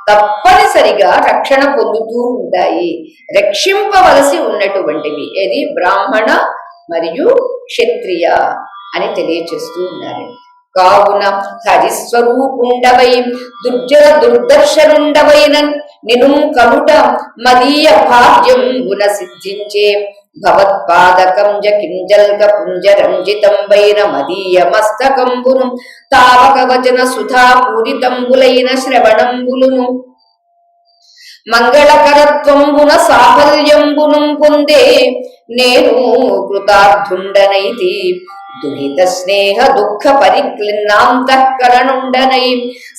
తప్పనిసరిగా రక్షణ పొందుతూ ఉంటాయి, రక్షింపవలసి ఉన్నటువంటివి. ఏది? బ్రాహ్మణ మరియు క్షత్రియ అని తెలియచేస్తూ ఉన్నారు. కావున హరిస్వరూపుండవై దుర్జన దుర్దర్శనుండవైన నిను కనుట మదీయ భాగ్యం గుణ సిద్ధించే భవత్పాదకంజ కింజల్క పుంజరంజితంబైన మదీయ మస్తకంబును తావక వచన సుధా పూరితంబులైన శ్రవణంబులును మంగళకరత్వంబున సాఫల్యంబును పొందే నేను కృతార్థుండనైతి దుహిత స్నేహ దుఃఖ పరిక్లిన్నాంతఃకరణుండనై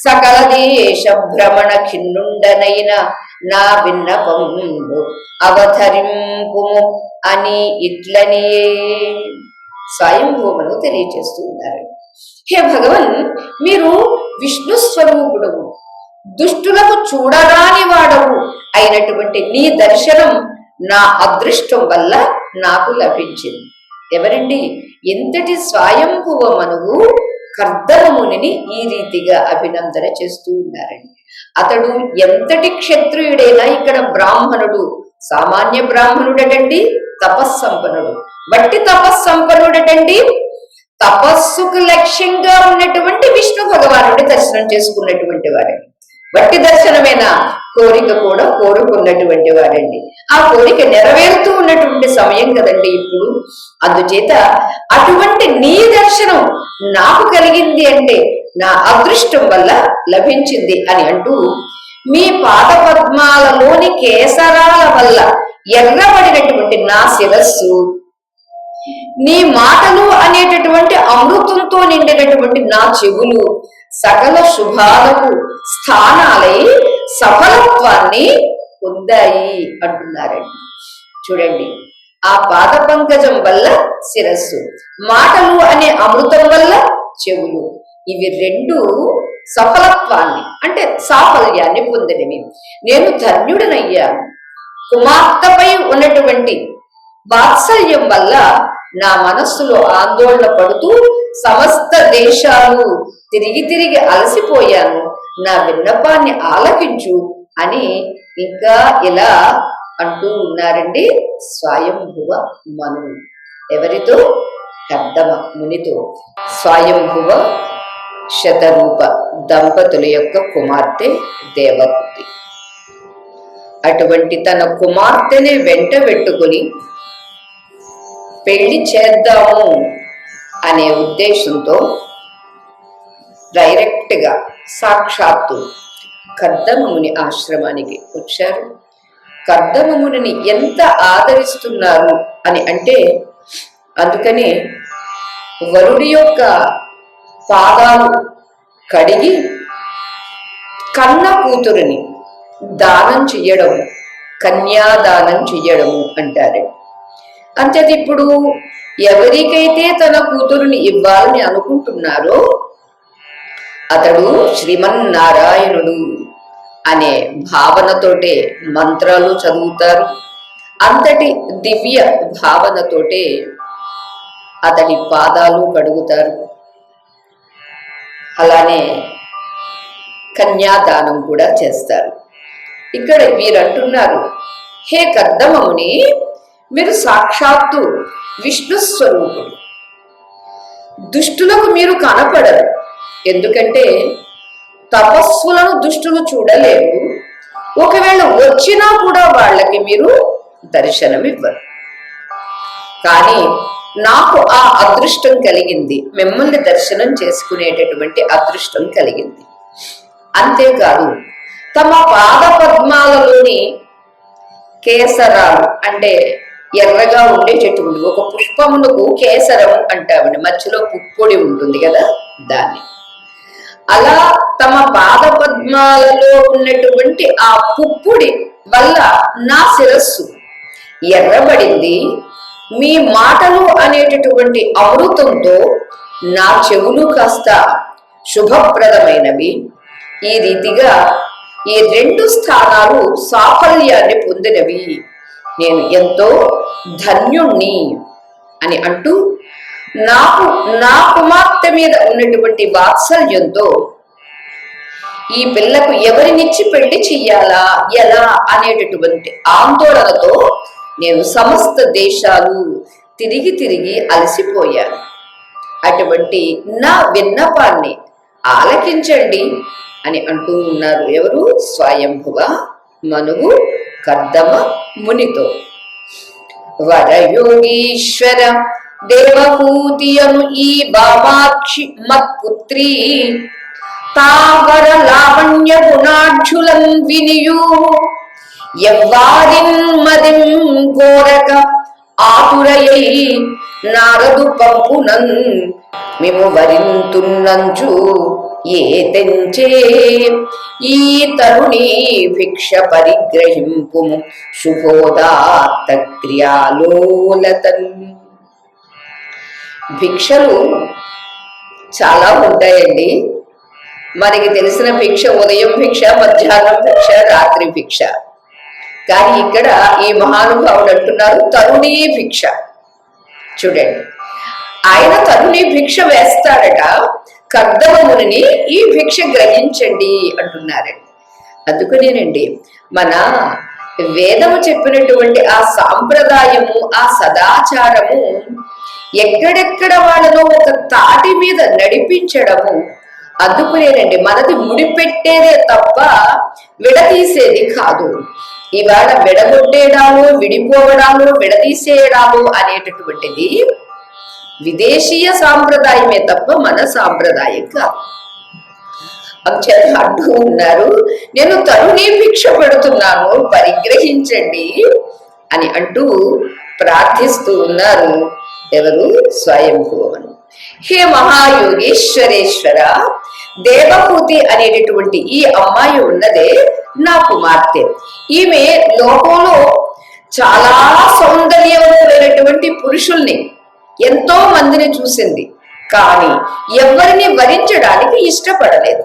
సకల దేశ భ్రమణ ఖిన్నుండనైన నా విన్నపంబు అవతరింపుము అని ఇట్లనియే స్వయంభూమను తెలియచేస్తూ ఉన్నారు. హే భగవన్, మీరు విష్ణు స్వరూపుడవు, దుష్టులకు చూడరాని వాడవు అయినటువంటి నీ దర్శనం నా అదృష్టం వల్ల నాకు లభించింది. ఎవరండి? ఎంతటి స్వయంభువ మనువు కర్దమమునిని ఈ రీతిగా అభినందన చేస్తూ ఉన్నారండి. అతడు ఎంతటి క్షత్రియుడైనా ఇక్కడ బ్రాహ్మణుడు, సామాన్య బ్రాహ్మణుడటండి, తపస్సంపన్నుడు. బట్టి తపస్సంపన్నుడటండి, తపస్సుకు లక్ష్యంగా ఉన్నటువంటి విష్ణు భగవానుడి దర్శనం చేసుకున్నటువంటి వాడండి. వట్టి దర్శనమేనా, కోరిక కూడా కోరుకున్నటువంటి వాడండి. ఆ కోరిక నెరవేరుతూ ఉన్నటువంటి సమయం కదండి ఇప్పుడు. అందుచేత అటువంటి నీ దర్శనం నాకు కలిగింది అంటే నా అదృష్టం వల్ల లభించింది అని అంటూ, మీ పాద పద్మాలలోని కేసరాల వల్ల ఎర్రబడినటువంటి నా శిరస్సు, నీ మాటలు అనేటటువంటి అమృతంతో నిండినటువంటి నా చెవులు సకల శుభాలకు స్థానాలై సఫలత్వాన్ని పొందాయి అంటున్నారండి. చూడండి, ఆ పాద పంకజం వల్ల శిరస్సు, మాటలు అనే అమృతం వల్ల చెవులు, ఇవి రెండు సఫలత్వాన్ని అంటే సాఫల్యాన్ని పొందినవి. నేను ధన్యుడనయ్యాను. కుమార్తెపై ఉన్నటువంటి వాత్సల్యం వల్ల నా మనస్సులో ఆందోళన పడుతూ సమస్త దేశాలు తిరిగి తిరిగి అలసిపోయాను. నా విన్నపాన్ని ఆలకించు అని ఇంకా ఇలా అంటూ ఉన్నారండి స్వయంభువ మనువు. ఎవరితో? కర్దమ మునితో. స్వయంభువ శతరూప దంపతుల యొక్క కుమార్తె దేవహూతి. అటువంటి తన కుమార్తెని వెంట పెట్టుకుని పెళ్లి చేద్దాము అనే ఉద్దేశంతో డైరెక్ట్గా సాక్షాత్తు కర్దమముని ఆశ్రమానికి వచ్చారు. కర్దమమునిని ఎంత ఆదరిస్తున్నారు అని అంటే, అందుకని వరుడి యొక్క పాదాలు కడిగి కన్న కూతురుని దానం చెయ్యడము, కన్యాదానం చెయ్యడము అంటారు. అంతేది ఇప్పుడు ఎవరికైతే తన కూతురుని ఇవ్వాలని అనుకుంటున్నారో అతడు శ్రీమన్నారాయణుడు అనే భావనతోటే మంత్రాలు చదువుతారు. అంతటి దివ్య భావనతోటే అతడి పాదాలు కడుగుతారు. అలానే కన్యాదానం కూడా చేస్తారు. ఇక్కడ వీరంటున్నారు, హే కర్దమముని, మీరు సాక్షాత్తు విష్ణు స్వరూపుడు. దుష్టులకు మీరు కనపడరు. ఎందుకంటే తపస్సులను దుష్టులు చూడలేరు. ఒకవేళ వచ్చినా కూడా వాళ్ళకి మీరు దర్శనం ఇవ్వరు. కానీ నాకు ఆ అదృష్టం కలిగింది, మిమ్మల్ని దర్శనం చేసుకునేటటువంటి అదృష్టం కలిగింది. అంతేకాదు, తమ పాద పద్మాలలోని కేసరాలు అంటే ఎర్రగా ఉండేటటువంటి ఒక పుష్పమునకు కేసరం అంటామండి, మధ్యలో పుప్పొడి ఉంటుంది కదా, దాన్ని. అలా తమ పాద పద్మాలలో ఉన్నటువంటి ఆ పుప్పొడి వల్ల నా శిరస్సు ఎర్రబడింది. మీ మాటలు అనేటటువంటి అమృతంతో నా చెవులు కాస్త శుభప్రదమైనవి. ఈ రీతిగా ఈ రెండు స్థానాలు సాఫల్యాన్ని పొందినవి. నేను ఎంతో ధన్యుణ్ణి అని అంటూ, నాకు నా కుమార్తె మీద ఉన్నటువంటి వాత్సల్యంతో ఈ పిల్లకు ఎవరినిచ్చి పెళ్లి చెయ్యాలా, ఎలా అనేటటువంటి ఆందోళనతో నేను సమస్త దేశాలు తిరిగి తిరిగి అలసిపోయాను. అటువంటి నా విన్నపాన్ని ఆలకించండి అని అంటూ ఉన్నారు. ఎవరు? స్వయంభువ మనువు కర్దమ మునితో. వరయోగీశ్వర దేవహూతియను ఈ బామాక్షి మత్పుత్రి తావర లావణ్య గుణాఢ్యులం వినియు ఎవ్వారిన్ మదిం కోరక ఆతురయై నారదు పంపునన్ మిము వరింతున్నంచు ఏ తెంచే ఈ తరుణీ భిక్ష పరిగ్రహింపుము శుభోదాత్త క్రియాలోలతన్. భిక్షలు చాలా ఉంటాయండి. మనకి తెలిసిన భిక్ష ఉదయం భిక్ష, మధ్యాహ్నం భిక్ష, రాత్రి భిక్ష. కానీ ఇక్కడ ఈ మహానుభావుడు అంటున్నారు తరుణీ భిక్ష. చూడండి, ఆయన తరుణీ భిక్ష వేస్తాడట. కర్దమముని ఈ భిక్ష గ్రహించండి అంటున్నారండి. అందుకనేనండి మన వేదము చెప్పినటువంటి ఆ సాంప్రదాయము, ఆ సదాచారము ఎక్కడెక్కడ వాళ్ళలో ఒక తాటి మీద నడిపించడము. అందుకునేనండి మనది ముడిపెట్టేదే తప్ప విడదీసేది కాదు. ఇవాళ విడగొట్టేడాలు, విడిపోవడాలు, విడదీసేయడాలు అనేటటువంటిది విదేశీయ సాంప్రదాయమే తప్ప మన సాంప్రదాయం కాదు. అంచేత అంటూ ఉన్నారు, నేను తరుణీ భిక్ష పెడుతున్నాను, పరిగ్రహించండి అని అంటూ ప్రార్థిస్తూ ఉన్నారు. ఎవరు? స్వయంభూవను. హే మహాయోగేశ్వరేశ్వర, దేవహూతి అనేటటువంటి ఈ అమ్మాయి ఉన్నదే నా కుమార్తె. ఈమె లోకంలో చాలా సౌందర్యవంతులైనటువంటి పురుషుల్ని, ఎంతో మందిని చూసింది. కానీ ఎవరిని వరించడానికి ఇష్టపడలేదు.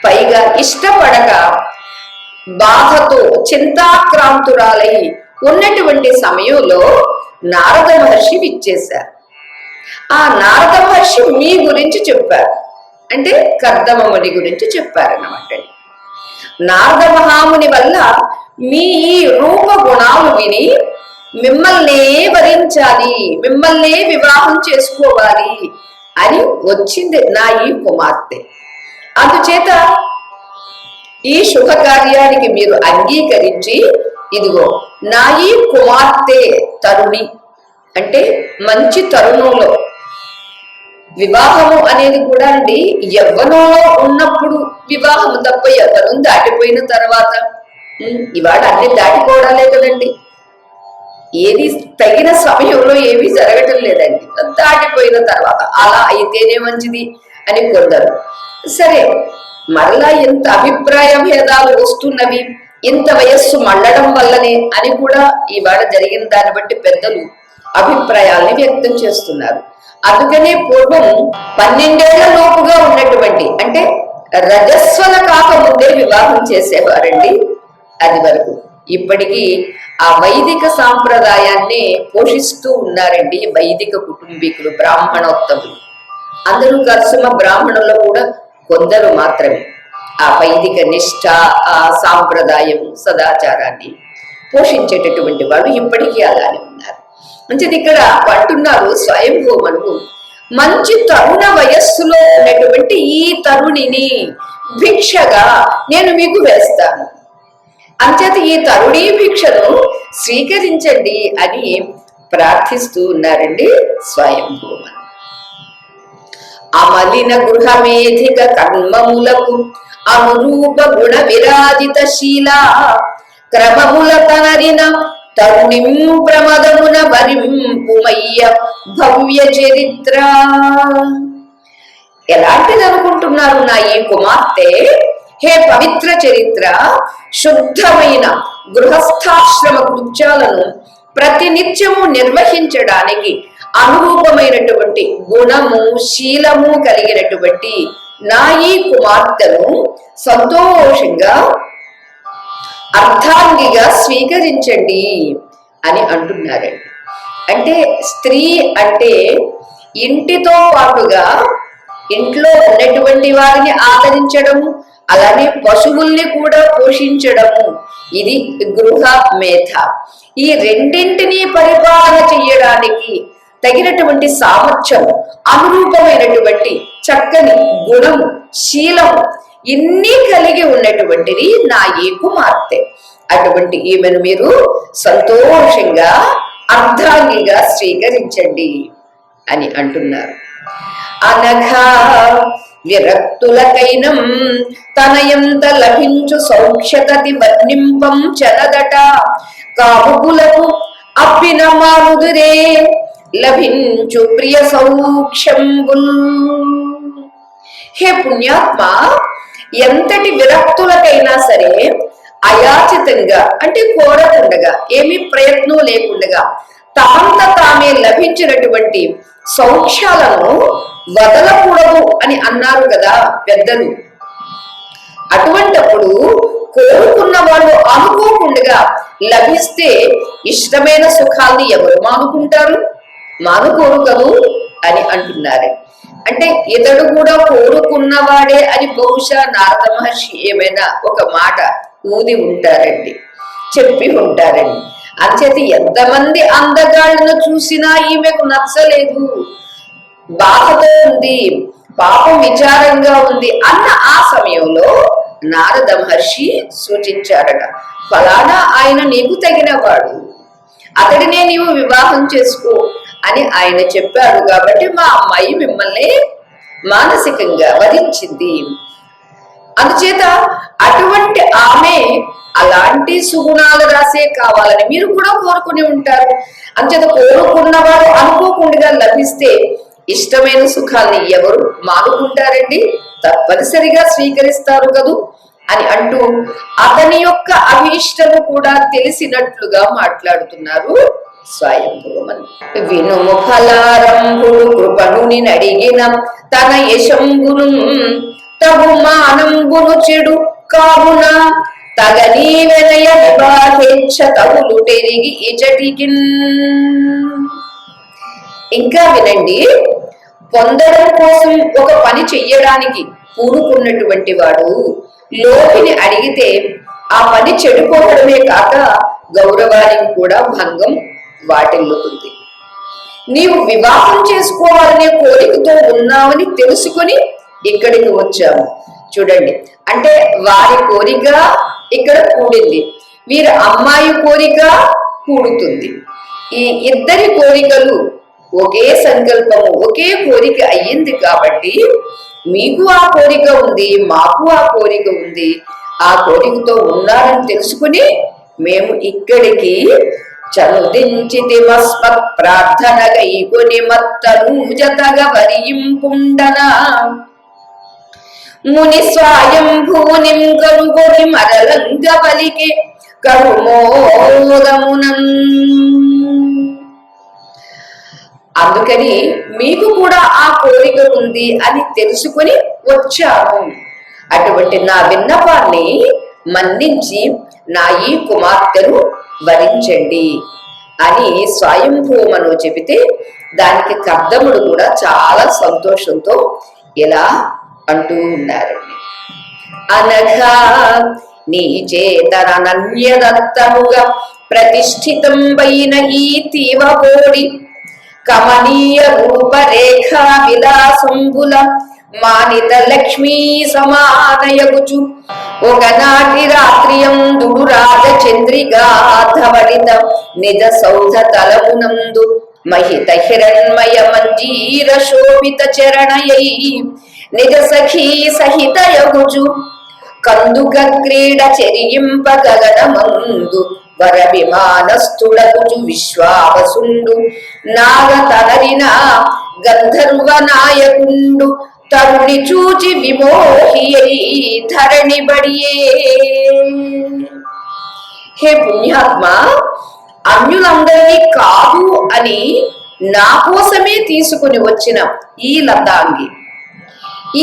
పైగా ఇష్టపడక బాధతో చింతాక్రాంతురాలై ఉన్నటువంటి సమయంలో నారద మహర్షి విచ్చేశారు. ఆ నారద మహర్షి మీ గురించి చెప్పారు, అంటే కర్దమముని గురించి చెప్పారన్నమాట. నారద మహాముని వల్ల మీ ఈ రూప గుణాలు విని మిమ్మల్నే వరించాలి, మిమ్మల్నే వివాహం చేసుకోవాలి అని వచ్చింది నా ఈ కుమార్తె. అందుచేత ఈ శుభకార్యానికి మీరు అంగీకరించి ఇదిగో నా ఈ కుమార్తె తరుణి, అంటే మంచి తరుణంలో. వివాహము అనేది కూడా అండి యవ్వనంలో ఉన్నప్పుడు వివాహము తప్ప యవ్వనం దాటిపోయిన తర్వాత ఇవాళ అన్ని దాటిపోవడాలే కదండి. ఏది తగిన సమయంలో ఏమీ జరగటం లేదండి. దాటిపోయిన తర్వాత అలా అయితేనే మంచిది అని కొందరు. సరే, మరలా ఇంత అభిప్రాయ భేదాలు వస్తున్నవి ఇంత వయస్సు మళ్ళడం వల్లనే అని కూడా ఇవాళ జరిగిన దాన్ని బట్టి పెద్దలు అభిప్రాయాల్ని వ్యక్తం చేస్తున్నారు. అందుకనే పూర్వం 12 ఏళ్ల లోపుగా ఉన్నటువంటి, అంటే రజస్వల కాకముందే వివాహం చేసేవారండి. అది వరకు ఇప్పటికీ ఆ వైదిక సాంప్రదాయాన్ని పోషిస్తూ ఉన్నారండి వైదిక కుటుంబీకులు, బ్రాహ్మణోత్తములు. అందరూ కర్సుమ బ్రాహ్మణుల్లో కూడా కొందరు మాత్రమే ఆ వైదిక నిష్ఠ, ఆ సాంప్రదాయం, సదాచారాన్ని పోషించేటటువంటి వాళ్ళు ఇప్పటికీ అలానే ఉన్నారు. మంచిది. ఇక్కడ అంటున్నారు స్వయంభూమను, మంచి తరుణ వయస్సులో ఉన్నటువంటి ఈ తరుణిని భిక్షగా నేను మీకు వేస్తాను. అంచేత ఈ తరుణీ భిక్షను స్వీకరించండి అని ప్రార్థిస్తూ ఉన్నారండి స్వయంభూమను. అమలిన గృహమేధిక కర్మములకు అనురూప గుణ విరాజిత శీల క్రమముల తనరిన తరుణిం ప్రమదమున వరింపుమయ్య భవ్య చరిత్ర. ఎలాంటిది అనుకుంటున్నారు నా ఈ కుమార్తె? హే పవిత్ర చరిత్ర, శుద్ధమైన గృహస్థాశ్రమ కృత్యాలను ప్రతినిత్యము నిర్వహించడానికి అనురూపమైనటువంటి గుణము, శీలము కలిగినటువంటి నా ఈ కుమార్తెను సంతోషంగా అర్ధాంగిగా స్వీకరించండి అని అంటున్నారండి. అంటే స్త్రీ అంటే ఇంటితో పాటుగా ఇంట్లో ఉన్నటువంటి వారిని ఆదరించడము, అలానే పశువుల్ని కూడా పోషించడము, ఇది గృహ మేధ. ఈ రెండింటినీ పరిపాలన చెయ్యడానికి తగినటువంటి సామర్థ్యం, అనురూపమైనటువంటి చక్కని గుణము, శీలము ఇన్ని కలిగి ఉన్నటువంటిది నా ఈ కుమార్తె. అటువంటి ఈమెను మీరు సంతోషంగా అర్ధాంగిగా స్వీకరించండి అని అంటున్నారు. అనఘా విరక్తులకైనం తనయంత లభించు సౌఖ్యతతి వర్ణింపం చలదట కాముకులకు అప్పిన మాముదురే లభించు ప్రియ సౌఖ్యంబుల్. హే పుణ్యాత్మ, ఎంతటి విరక్తులకైనా సరే అయాచితంగా అంటే కోరకుండగా, ఏమీ ప్రయత్నం లేకుండగా తమంత తామే లభించినటువంటి సౌఖ్యాలను వదలకూడదు అని అన్నారు కదా పెద్దలు. అటువంటప్పుడు కోరుకున్న వాళ్ళు అనుకోకుండా లభిస్తే ఇష్టమైన సుఖాన్ని ఎవరు మానుకుంటారు? మానుకోరు కదూ అని అంటున్నారు. అంటే ఇతడు కూడా కోరుకున్నవాడే అని బహుశా నారద మహర్షి ఏమైనా ఒక మాట ఊది ఉంటారండి, చెప్పి ఉంటారండి. అంచేత ఎంతమంది అందగాళ్ళను చూసినా ఈమెకు నచ్చలేదు, బాధతో ఉంది, పాపం విచారంగా ఉంది అన్న ఆ సమయంలో నారద మహర్షి సూచించారట, ఫలానా ఆయన నీకు తగినవాడు, అతడినే నీవు వివాహం చేసుకో అని ఆయన చెప్పాడు. కాబట్టి మా అమ్మాయి మిమ్మల్ని మానసికంగా వరించింది. అందుచేత అటువంటి ఆమె అలాంటి సుగుణాలు రాసే కావాలని మీరు కూడా కోరుకుని ఉంటారు. అందుచేత కోరుకున్నవాడు అనుకోకుండా లభిస్తే ఇష్టమైన సుఖాన్ని ఎవరు మానుకుంటారండి? తప్పనిసరిగా స్వీకరిస్తారు కదూ అని అంటూ అతని యొక్క అభీష్టము కూడా తెలిసినట్లుగా మాట్లాడుతున్నారు స్వయంభూమన్. వినుము ఫలారంభుడు కృపణుని నడిగిన తన యశంబును తగు మానంబును చెడు కావున తగనీ వినయ వివాహేచ్ఛ తగులు టెరిగి ఇచటికి. ఇంకా వినండి, పొందడం కోసం ఒక పని చెయ్యడానికి పూనుకున్నటువంటి వాడు లోకిని అడిగితే ఆ పని చెడిపోవడమే కాక గౌరవానికి కూడా భంగం వాటిల్లుతుంది. నీవు వివాహం చేసుకోవాలనే కోరికతో ఉన్నావని తెలుసుకొని ఇక్కడికి వచ్చాము. చూడండి, అంటే వారి కోరిక ఇక్కడ కూడింది, వీరి అమ్మాయి కోరిక కూడుతుంది. ఈ ఇద్దరి కోరికలు ఒకే సంకల్పము, ఒకే కోరిక అయ్యింది. కాబట్టి మీకు ఆ కోరిక ఉంది, మాకు ఆ కోరిక ఉంది. ఆ కోరికతో ఉన్నారని తెలుసుకుని మేము ఇక్కడికి చనుదించితిమస్మత్ ప్రార్థనగైకొని మత్తనూజతగ వరింపుండన ముని స్వయంభూనిం కనుగొని మరలంగ పలికే కరుమోదమునం. అందుకని మీకు కూడా ఆ కోరిక ఉంది అని తెలుసుకుని వచ్చాము. అటువంటి నా విన్నపాన్ని మన్నించి నా ఈ కుమార్తెను వరించండి అని స్వయంభూమను చెబితే దానికి కర్దముడు కూడా చాలా సంతోషంతో ఇలా అంటూ ఉన్నారండి. అనగా నీ చేతనన్యదత్తముగా ప్రతిష్ఠితం పైన ఈ తీవబోడి కమనీయ రూపరేఖా విలాసంబుల మానిత లక్ష్మీ సమానయగుచు ఒకనాటి రాత్రియందుడు రాజచంద్రిగాధవడిత నిజ సౌధ తలమునందు మహిత హిరణ్మయ మంజీర శోభిత చరణయై నిజ సఖీ సహిత యగుచు కందుక క్రీడ చెరియింప గగనమందు వర విమానస్థుడగుచు విశ్వావసుండు నాగ తనరిన గంధర్వ నాయకుండు తరుణి చూచి విమోహి ధరణి బడియే. హే పుణ్యాత్మ, అన్యులందరినీ కాదు అని నా కోసమే తీసుకుని వచ్చిన ఈ లతాంగి,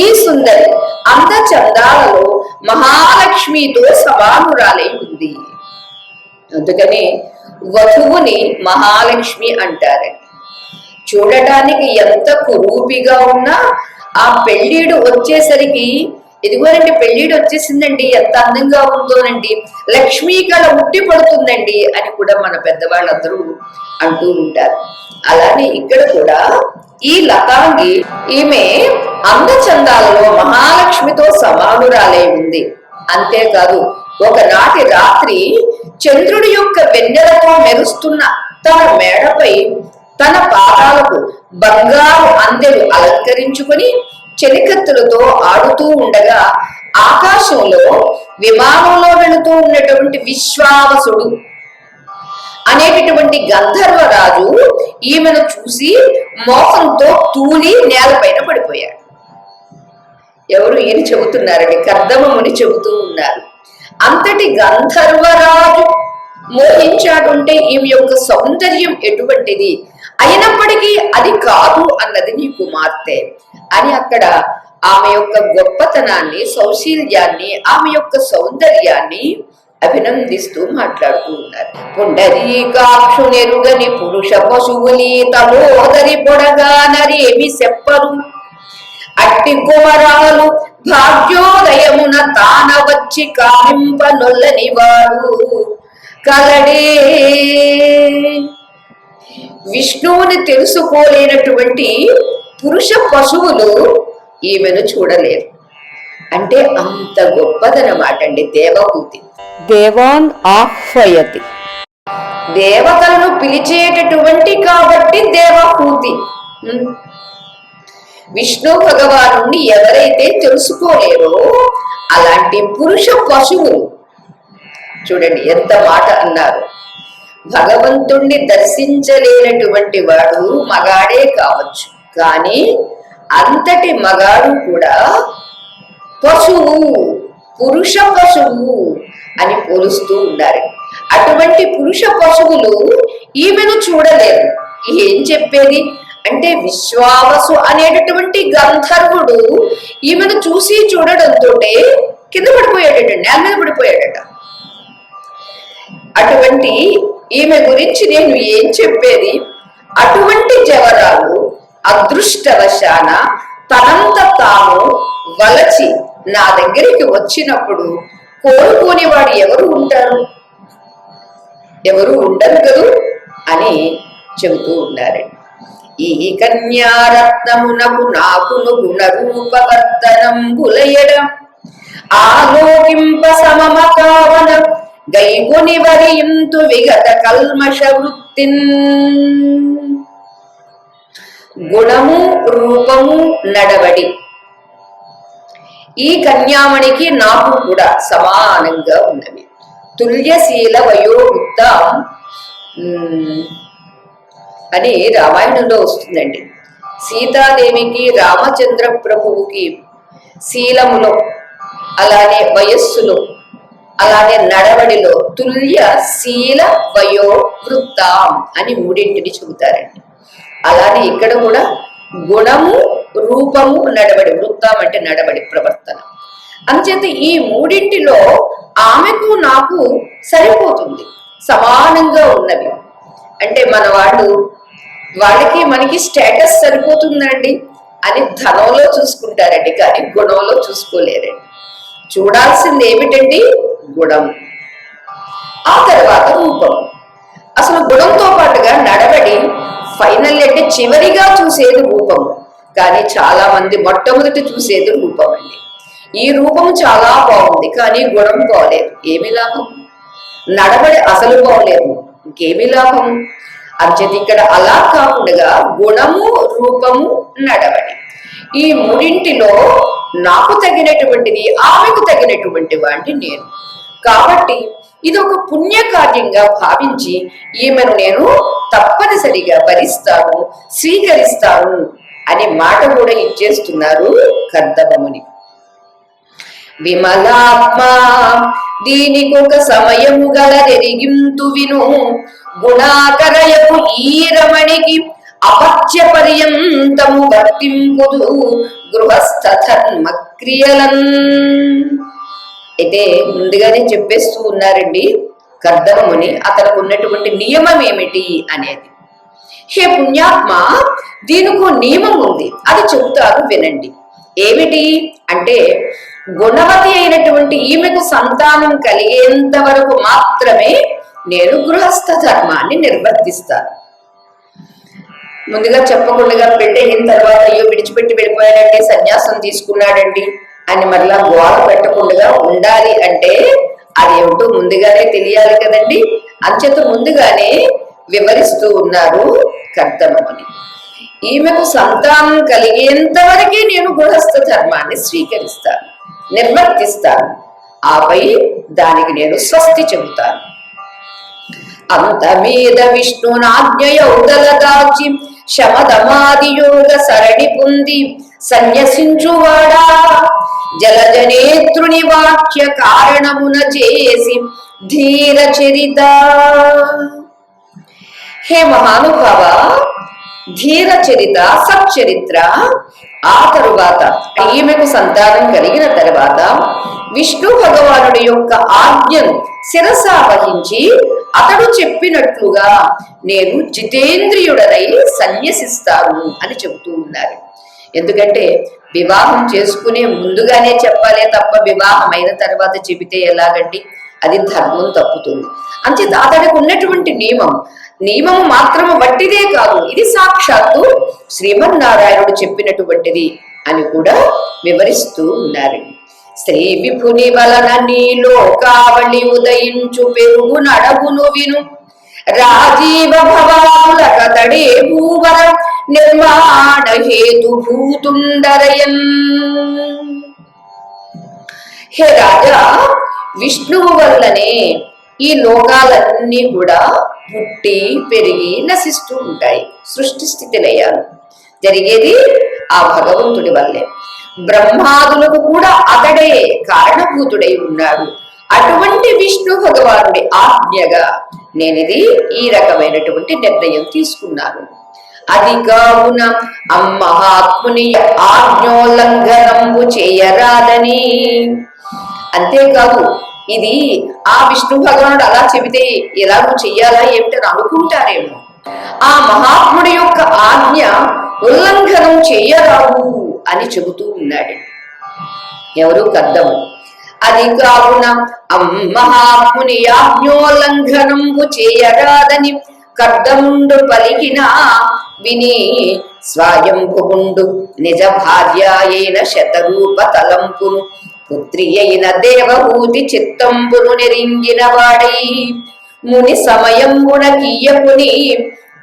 ఈ సుందరి అందచందాలలో మహాలక్ష్మితో సమానురాలై ఉంది. అందుకని వధువుని మహాలక్ష్మి అంటారండి. చూడటానికి ఎంత కురూపిగా ఉన్నా ఆ పెళ్ళీడు వచ్చేసరికి, ఇదిగోనండి పెళ్ళీడు వచ్చేసిందండి, ఎంత అందంగా ఉందోనండి, లక్ష్మీ కళ ఉట్టి పడుతుందండి అని కూడా మన పెద్దవాళ్ళందరూ అంటూ ఉంటారు. అలానే ఇక్కడ కూడా ఈ లతాంగి, ఈమె అందచందాలలో మహాలక్ష్మితో సమానురాలై ఉంది. అంతేకాదు ఒకనాటి రాత్రి చంద్రుడి యొక్క వెన్నెలతో మెరుస్తున్న తన మేడపై తన పాదాలకు బంగారు అందెలు అలంకరించుకొని చెలికత్తులతో ఆడుతూ ఉండగా ఆకాశంలో విమానంలో వెళుతూ ఉన్నటువంటి విశ్వావసుడు అనేటటువంటి గంధర్వరాజు ఈమెను చూసి మోహంతో తూలి నేలపైన పడిపోయాడు. ఎవరు? ఈయన చెబుతున్నారండి, కర్దమముని చెబుతూ ఉన్నారు. అంతటి గంధర్వరాజు మోహించాడుంటే ఈమె యొక్క సౌందర్యం ఎటువంటిది, అయినప్పటికీ అది కాదు అన్నది నీ కుమార్తె అని అక్కడ ఆమె యొక్క గొప్పతనాన్ని, సౌశీల్యాన్ని, ఆమె యొక్క సౌందర్యాన్ని అభినందిస్తూ మాట్లాడుతూ ఉన్నారు. పుండరీకాక్షు నెరుగని పురుష పశువులి తలోదరి పొడగా నరేమి చెప్పరు, అట్టి కుమరాలు భాగ్యోదయమున తాన వచ్చి కామింప నొల్లని వాడు కలడే. విష్ణువుని తెలుసుకోలేనటువంటి పురుష పశువులు ఈమెను చూడలేరు. అంటే అంత గొప్పదనమాట అండి దేవహూతి. దేవాన్ ఆహ్వయతి, దేవతలను పిలిచేటటువంటి కాబట్టి దేవహూతి. విష్ణు భగవాను ఎవరైతే తెలుసుకోలేరో అలాంటి పురుష పశువులు చూడండి ఎంత మాట అన్నారు. భగవంతుణ్ణి దర్శించలేనటువంటి వాడు మగాడే కావచ్చు, కానీ అంతటి మగాడు కూడా పశువు, పురుష పశువు అని పోలుస్తూ ఉన్నారు. అటువంటి పురుష పశువులు ఈమెను చూడలేరు. ఏం చెప్పేది అంటే విశ్వావసు అనేటటువంటి గంధర్వుడు ఈమెను చూసి చూడడంతో కింద పడిపోయాడట, నేల మీద పడిపోయాడట. అటువంటి ఈమె గురించి నేను ఏం చెప్పేది? అటువంటి జవరాలు అదృష్టవశాన తనంత తాను వలచి నా దగ్గరికి వచ్చినప్పుడు కోరుకోని వాడు ఎవరు ఉంటారు? ఎవరు ఉండరు కదూ అని చెబుతూ ఉన్నారండి. ఈ కన్యారత్నమునకు నాకును గుణరూపవర్తనంబులయడ ఆలోకింప సమమ కావన గైగుని వరియింతు విగత కల్మష వృత్తిన్. గుణము, రూపము, నడవడి ఈ కన్యామణికి నాకు కూడా సమానంగా ఉన్నవి. తుల్యశీల వయోవృత్తం అని రామాయణంలో వస్తుందండి. సీతాదేవికి రామచంద్ర ప్రభువుకి శీలములో, అలానే వయస్సులో, అలానే నడవడిలో తుల్య శీల వయో వృత్తం అని మూడింటిని చెబుతారండి. అలానే ఇక్కడ కూడా గుణము, రూపము, నడవడి, వృత్తం అంటే నడవడి, ప్రవర్తన. అంచేత ఈ మూడింటిలో ఆమెకు నాకు సరిపోతుంది, సమానంగా ఉన్నవి. అంటే మన వాళ్ళకి మనకి స్టేటస్ సరిపోతుందండి అని ధనంలో చూసుకుంటారండి, కానీ గుణంలో చూసుకోలేరండి. చూడాల్సింది ఏమిటండి? గుణం, ఆ తర్వాత రూపం. అసలు గుణంతో పాటుగా నడవడి ఫైనల్ అంటే చివరిగా చూసేది రూపము, కానీ చాలా మంది మొట్టమొదటి చూసేది రూపం అండి. ఈ రూపం చాలా బాగుంది కానీ గుణం బాగలేదు, ఏమి లాభం? నడవడి అసలు బాగలేదు, ఇంకేమి లాభం? అంచేది ఇక్కడ అలా కాకుండా గుణము, రూపము, నడవడి ఈ మూడింటిలో నాకు తగినటువంటిది, ఆమెకు తగినటువంటి వాడిని నేను. కాబట్టి ఇది ఒక పుణ్యకార్యంగా భావించి ఈమెను నేను తప్పనిసరిగా భరిస్తాను, స్వీకరిస్తాను అనే మాట కూడా ఇచ్చేస్తున్నారు కర్దమముని. విమలాత్మ దీనికొక సమయము గలరెరిగింతు విను, గుణాకరయపు ఈ రమణికి అపత్య పర్యంతము వర్తింపుదు గృహస్థ ధర్మ క్రియలన్. అయితే ముందుగానే చెప్పేస్తూ ఉన్నారండి కర్దమముని, అతనికి ఉన్నటువంటి నియమం ఏమిటి అనేది. హే పుణ్యాత్మ, దీనికి నియమం ఉంది, అది చెబుతాను వినండి. ఏమిటి అంటే గుణవతి అయినటువంటి ఈమెకు సంతానం కలిగేంత వరకు మాత్రమే నేను గృహస్థ ధర్మాన్ని నిర్వర్తిస్తాను. ముందుగా చెప్పకుండా పెళ్ళయిన తర్వాత అయ్యో విడిచిపెట్టి వెళ్ళిపోయాడండి, సన్యాసం తీసుకున్నాడండి అని మరలా గోడ పెట్టకుండా ఉండాలి అంటే అదేమిటో ముందుగానే తెలియాలి కదండి. అంచేత ముందుగానే వివరిస్తూ ఉన్నారు కర్దమముని. ఈమెకు సంతానం కలిగేంత వరకే నేను గృహస్థ ధర్మాన్ని స్వీకరిస్తాను, నిర్వర్తిస్తాను. ఆపై దానికి నేను స్వస్తి చెబుతాను. అంత మీద విష్ణునాజ్ఞయౌదల దాచి శమదమాది యోగ సరణి పొంది సన్యసించువాడా జలజనేత్రుని వాక్య కారణమున చేసి ధీర చరిత. హే మహానుభావ, ధీర చరిత, సచ్చరిత్ర. ఆ తరువాత ఈమెకు సంతానం కలిగిన తరువాత విష్ణు భగవానుడి యొక్క ఆజ్ఞను శిరసా వహించి అతడు చెప్పినట్లుగా నేను జితేంద్రియుడనై సన్యసిస్తాను అని చెబుతూ ఉన్నారు. ఎందుకంటే వివాహం చేసుకునే ముందుగానే చెప్పాలే తప్ప వివాహం అయిన తర్వాత చెబితే ఎలాగండి? అది ధర్మం తప్పుతుంది. అంచేత అతడికి ఉన్నటువంటి నియమము మాత్రము వట్టిదే కాదు, ఇది సాక్షాత్తు శ్రీమన్నారాయణుడు చెప్పినటువంటిది అని కూడా వివరిస్తూ ఉన్నారు. శ్రీ విభుని వలన నీలో కావళి ఉదయించు పెరుగు నడగును విను రాజీవ భవాల కతడే భూవర నిర్మాణ హేతు భూతుండరయన్. హే రాజా, విష్ణువు వల్లనే ఈ లోకాలన్నీ కూడా పుట్టి పెరిగి నశిస్తూ ఉంటాయి. సృష్టి స్థితి లయాలు జరిగేది ఆ భగవంతుడి వల్లే. బ్రహ్మాదులకు కూడా అతడే కారణభూతుడై ఉన్నాడు. అటువంటి విష్ణు భగవానుడి ఆజ్ఞగా నేనిది ఈ రకమైనటువంటి నిర్ణయం తీసుకున్నాను. అది కావున అమ్మహాత్ముని ఆజ్ఞోల్లంఘనంబు చేయరాదని. అంతేకాదు, ఇది ఆ విష్ణు భగవానుడు అలా చెబితే ఎలాగూ చెయ్యాలా ఏమిటని అనుకుంటారేమో. ఆ మహాత్ముడి యొక్క ఆజ్ఞ ఉల్లంఘనం చెయ్యరాదు అని చెబుతూ ఉన్నాడు. ఎవరు? కద్దము. అది కావున మహాత్ముని ఆజ్ఞోల్లంఘనంబు చేయరాదని కర్దముండు పలికిన విని స్వయంభువుండు నిజ భార్య అయిన శతరూప తలంపును పుత్రి అయిన దేవహూతి చిత్తంబును నెరింగిన వాడై ముని సమయంబున కీయకుని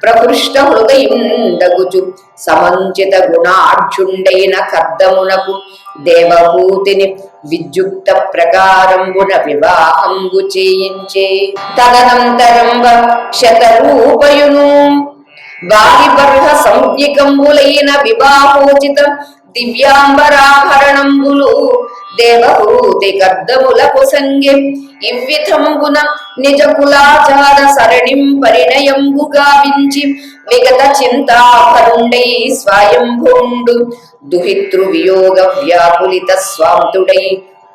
ప్రకృష్ట హృదయండగుచు సమంచిత గుణాఢ్యుండైన కర్దమునకు దేవహూతిని విద్యుక్త ప్రకారంబున వివాహంబు చేయించే. తదనంతరంబ శతరూపయును వారి బర్హ సంజ్ఞికంబులైన వివాహోచిత దివ్యాంబరాభరణంబులు దేవహూతి కర్దములకు సంగే ఇవ్విధంబున నిజ కులాచార సరణిం పరిణయంబు గావించి విగత చింతాపరుండై స్వయంభుండు దుహితృ వియోగ వ్యాకులిత స్వాంతుడై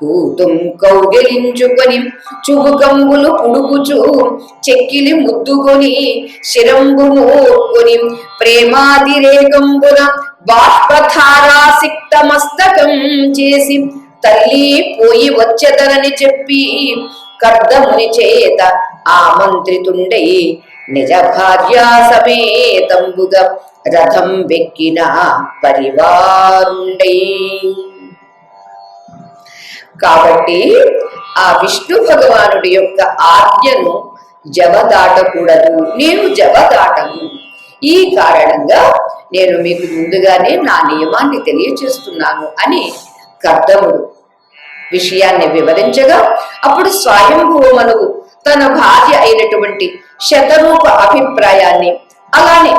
కూతుం కౌగిలించుకొని చుబుకంబులు పుడుకుచు చెక్కిలి ముద్దుకొని శిరంబు మూర్కొని ప్రేమాతిరేకంబున బాష్పధారాసిక్త మస్తకం చేసి తల్లి పోయి వచ్చెదనని చెప్పి కర్దముని చేత ఆమంత్రితుండై నిజ భార్యా సమేతంబుగా రథం వెక్కిన పరివారుండై. కాబట్టి ఆ విష్ణు భగవానుడి యొక్క ఆజ్ఞను జవదాటకూడదు, నేను జవదాటను. ఈ కారణంగా నేను మీకు ముందుగానే నా నియమాన్ని తెలియచేస్తున్నాను అని కర్దముడు విషయాన్ని వివరించగా, అప్పుడు స్వయంభూమనువు తన భార్య అయినటువంటి శతరూప అభిప్రాయాన్ని, అలానే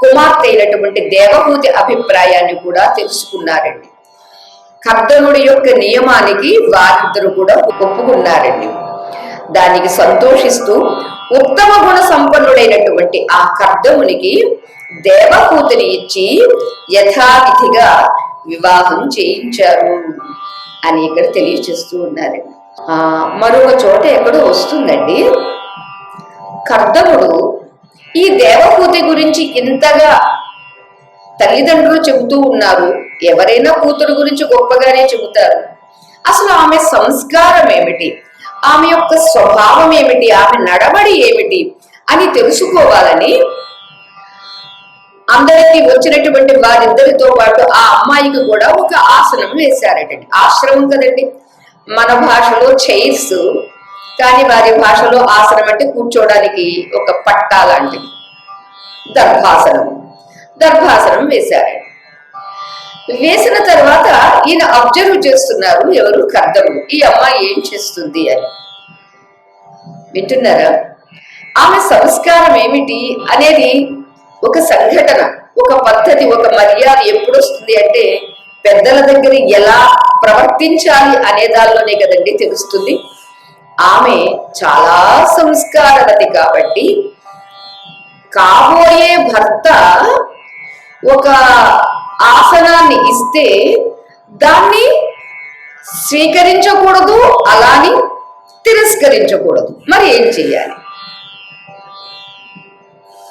కుమార్తె అయినటువంటి దేవహూతి అభిప్రాయాన్ని కూడా తెలుసుకున్నారండి. కర్దముడి యొక్క నియమానికి వారిద్దరు కూడా ఒప్పుకున్నారండి. దానికి సంతోషిస్తూ ఉత్తమ గుణ సంపన్నుడైనటువంటి ఆ కర్దమునికి దేవహూతిని ఇచ్చి యథావిధిగా వివాహం చేయించారు అని ఇక్కడ తెలియచేస్తూ ఉన్నారండి. మరొక చోట ఎక్కడో వస్తుందండి, కర్దముడు ఈ దేవహూతి గురించి ఇంతగా తల్లిదండ్రులు చెబుతూ ఉన్నారు. ఎవరైనా కూతురు గురించి గొప్పగానే చెబుతారు. అసలు ఆమె సంస్కారం ఏమిటి, ఆమె యొక్క స్వభావం ఏమిటి, ఆమె నడవడి ఏమిటి అని తెలుసుకోవాలని అందరికీ వచ్చినటువంటి వారిద్దరితో పాటు ఆ అమ్మాయికి కూడా ఒక ఆసనం వేశారటండి. ఆశ్రమం కదండి, మన భాషలో చైర్స్, కానీ వారి భాషలో ఆసనం అంటే కూర్చోడానికి ఒక పట్టా లాంటిది, దర్భాసనం వేశారండి. వేసిన తర్వాత ఈయన అబ్జర్వ్ చేస్తున్నారు, ఎవరు? కర్దముడు. ఈ అమ్మాయి ఏం చేస్తుంది అని వింటున్నారా? ఆమె సంస్కారం ఏమిటి అనేది ఒక సంఘటన, ఒక పద్ధతి, ఒక మర్యాద ఎప్పుడు వస్తుంది అంటే పెద్దల దగ్గర ఎలా ప్రవర్తించాలి అనే దానిలోనే కదండి తెలుస్తుంది. ఆమె చాలా సంస్కారవతి కాబట్టి కాబోయే భర్త ఒక ఆసనాన్ని ఇస్తే దాన్ని స్వీకరించకూడదు, అలాని తిరస్కరించకూడదు. మరి ఏం చెయ్యాలి?